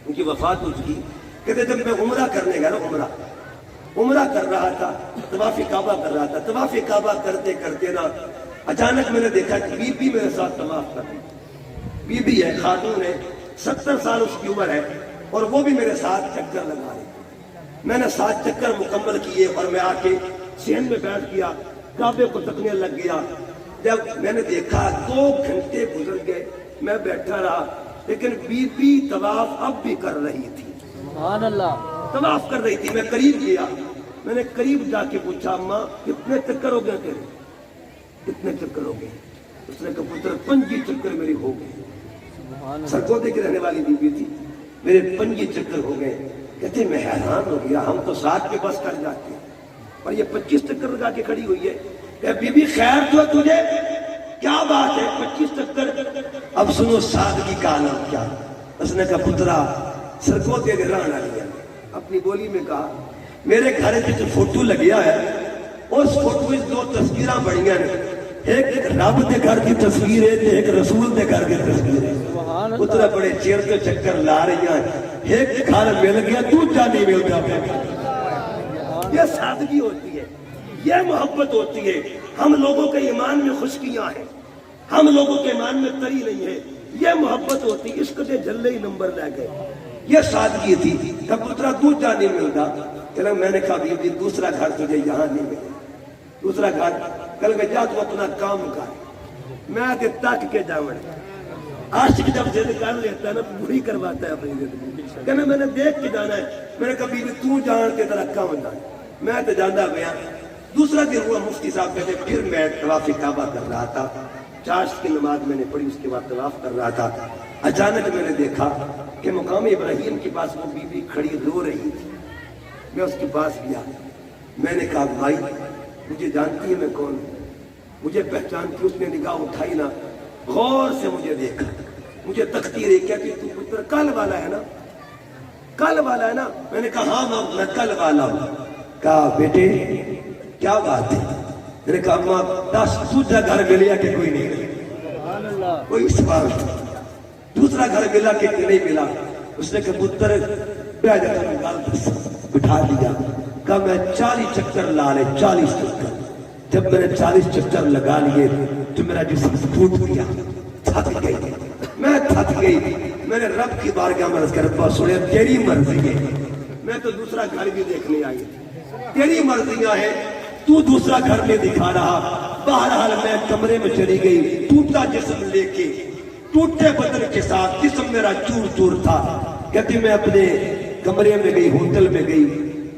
ان کی وفات ہو چکی. کہتے جب میں عمرہ کرنے گیا نا، عمرہ کر رہا تھا، طواف کعبہ کر رہا تھا. طواف کعبہ کرتے کرتے نا اچانک میں نے دیکھا کہ بی بی میرے ساتھ طواف کر رہی. بی بی ہے، خاتون ہے، 70 سال اس کی عمر ہے، اور وہ بھی میرے ساتھ چکر لگا رہی. میں نے 7 چکر مکمل کیے اور میں آ کے صحن میں بیٹھ گیا، کعبے کو تکنے لگ گیا. جب میں نے دیکھا 2 گھنٹے گزر گئے، میں بیٹھا رہا، لیکن بی بی طواف اب بھی کر رہی تھی. سبحان اللہ. طواف کر رہی تھی. میں قریب گیا، میں نے قریب جا کے پوچھا اماں کتنے چکر ہو گئے تیرے، کتنے چکر ہو گئے. اس نے کہا پتر 5 چکر میرے ہو گئے. سرگودے کی رہنے والی بی بی تھی. میرے 5 چکر ہو گئے. کہتے میں حیران ہو گیا، ہم تو 7 کے بس کر جاتے ہیں اور یہ 25 چکر لگا کے کھڑی ہوئی ہے. کہ بی بی خیر تو تجھے، کیا بات ہے 25 چکر. اب سنو سادگی کا عالم کیا. اس نے کہا پترا سرگودے کے رہنے والی ہے، اپنی بولی میں کہا میرے گھر جو فوٹو لگیا ہے اس فوٹو میں 2 تصویراں بڑیاں نے. ایک رب دے گھر کی تصویر ہے، ایک رسول دے گھر کی تصویر ہے. پترا بڑے چیر کے چکر لا رہی ہیں، ایک گھر مل گیا دوسرا نہیں ملتا. یہ سادگی ہوتی ہے، یہ محبت ہوتی ہے. ہم لوگوں کے ایمان میں خشکیاں ہیں، ہم لوگوں کے ایمان میں تری نہیں ہے. یہ محبت ہوتی ہے. عشق دے جھلے ہی نمبر لے گئے، یہ سادگی تھی. کبوترا دوسرا نہیں ملتا. چلو میں نے کہا بیوی دوسرا گھر تجھے یہاں نہیں ملے. دوسرا گھر کل کہ جا تو اپنا کام کر. میں کہ تک کے جاؤں. عاشق جب ضد کر لیتا ہے نا پوری کرواتا ہے اپنی زندگی. کہنا میں نے دیکھ کے جانا ہے. میں نے کہا بیوی تو جان کے تیرا کام جانا. میں تو جانا گیا. دوسرا دن ہوا مفتی صاحب کہتے پھر میں طواف کعبہ کر رہا تھا. چاشت کی نماز میں نے پڑھی, اس کے بعد طواف کر رہا تھا. اچانک میں نے دیکھا کہ مقام ابراہیم کے پاس وہ بیوی کھڑی رو رہی تھی. میں اس کے پاس گیا. میں نے کہا بھائی مجھے جانتی ہے میں کون ہوں؟ مجھے پہچانتی. اس نے نگاہ اٹھائی نا, غور سے مجھے دیکھا, مجھے تکتی رہی. کہتی تو پتر کل والا ہے نا, کل والا ہے نا. میں نے کہا ہاں میں کل والا ہوں. کہا بیٹے کیا بات ہے؟ میں نے کہا اماں 10 دوسرا گھر ملیا کہ کوئی نہیں ملا. کوئی سوال تھا. دوسرا گھر ملا کہ نہیں ملا. اس نے کہا پتر بٹھا دیا. کہا میں 40 چکر لا لے. 40 چکر. جب میں نے 40 چکر لگا لیے تو میرا جسم پھوٹ گیا. تھک گئی. میں تھک گئی. میں نے رب کی بارگاہ میں عرض کر ربا سنے تیری مرضی ہے. میں تو دوسرا گھر بھی دیکھنے آئی. تیری مرضیاں ہیں. تو دوسرا گھر میں دکھا رہا. بہرحال میں کمرے میں چلی گئی. ٹوٹا جسم لے کے, ٹوٹے بدن کے ساتھ. جسم میرا چور چور تھا. کہتی میں اپنے کمرے میں گئی, ہوٹل میں گئی,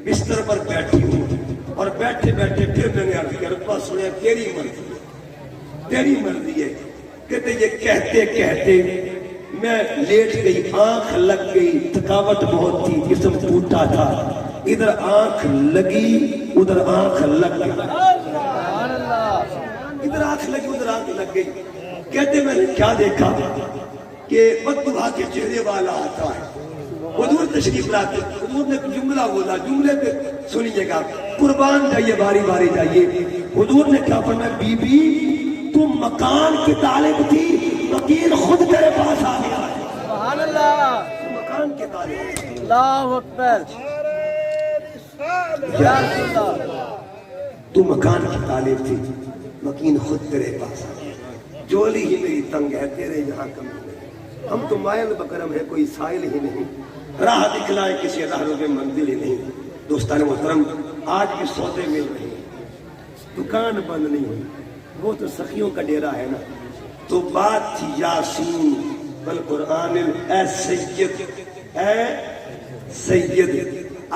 بستر پر بیٹھی ہوں. اور بیٹھے بیٹھے پھر میں نے عرض کیا ربا سنے تیری مرضی ہے, تیری مرضی ہے. کہتے یہ کہتے کہتے میں لیٹ گئی. آنکھ لگ گئی. تھکاوٹ بہت تھی. جسم ٹوٹا تھا. ادھر آنکھ لگی ادھر آنکھ لگ گئی. ادھر آنکھ لگی ادھر آنکھ لگ گئی. کہتے میں نے کیا دیکھا کہ بددعا کے چہرے والا آتا ہے. حضور تشریف لاتے. حضور نے جملہ بولا, جملے پہ سنیے گا. قربان جائیے باری باری جائیے. حضور نے کیا فرمایا بی بی تم مکان کی طالب تھی, مکین خود تیرے پاس آ گیا ہے. سبحان اللہ. مکان کے طالب. اللہ اکبر. یا رسول اللہ. تو مکان کی طالب تھی, مکین خود تیرے پاس آ گیا. جولی ہی میری تنگ ہے, تیرے یہاں کمی نہیں. ہم تو مائل بکرم ہے, کوئی سائل ہی نہیں. راہ دکھلائے کسی راہرو میں منزل ہی نہیں. دوستان محترم آج بھی سودے مل رہے ہیں, دکان بند نہیں ہوئی. وہ تو سخیوں کا ڈیرا ہے نا. تو بات تھی یاسین بالقرآن اے سید, اے سید.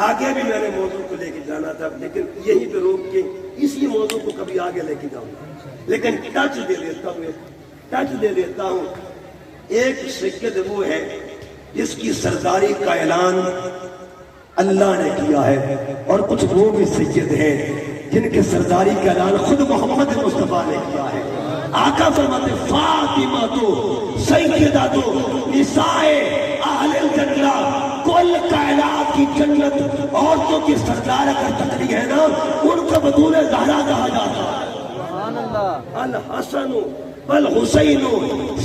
آگے بھی میں نے موضوع کو لے کے جانا تھا, لیکن یہیں پہ روک کے اسی موضوع کو کبھی آگے لے کے جاؤں گا. لیکن ٹچ دے دیتا ہوں. ایک سید وہ ہے جس کی سرداری کا اعلان اللہ نے کیا ہے, اور کچھ وہ بھی سید ہیں جن کے سرداری کا اعلان خود محمد مصطفیٰ نے کیا ہے. آقا فرماتے فاطمہ تو سیدہ تو نسائے اہل الجنہ, کل کائنات کی جنت عورتوں کی سردار اگر تکری ہے نا ان کو بطول زہرا کہا جاتا ہے. سبحان اللہ. الحسن والحسین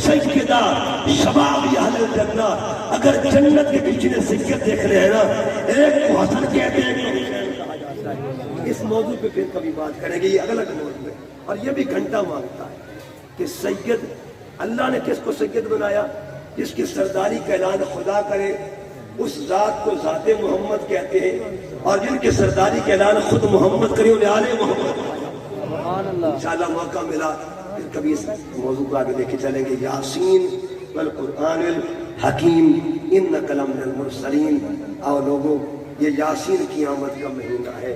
سیدہ شباب اہل الجنہ. اگر جنت کے پیچھے سید دیکھ رہے ہیں نا, ایک کو حسن کہتے ہیں, ایک کو حسین کہا جاتا ہے. اس موضوع پہ پھر کبھی بات کریں گے, یہ الگ موضوع ہے. اور یہ بھی گھنٹہ مانگتا ہے کہ سید اللہ نے کس کو سید بنایا؟ جس کی سرداری کا اعلان خدا کرے اس ذات کو ذات محمد کہتے ہیں, اور جن کے سرداری کا اعلان خود محمد کرے انہیں آل محمد. سبحان اللہ. انشاءاللہ موقع ملا پھر کبھی اس موضوع کو آگے لے کے چلیں گے. یاسین والقرآن الحکیم انک لمن المرسلین. اور لوگوں یہ یاسین کی آمد کا مہینہ ہے.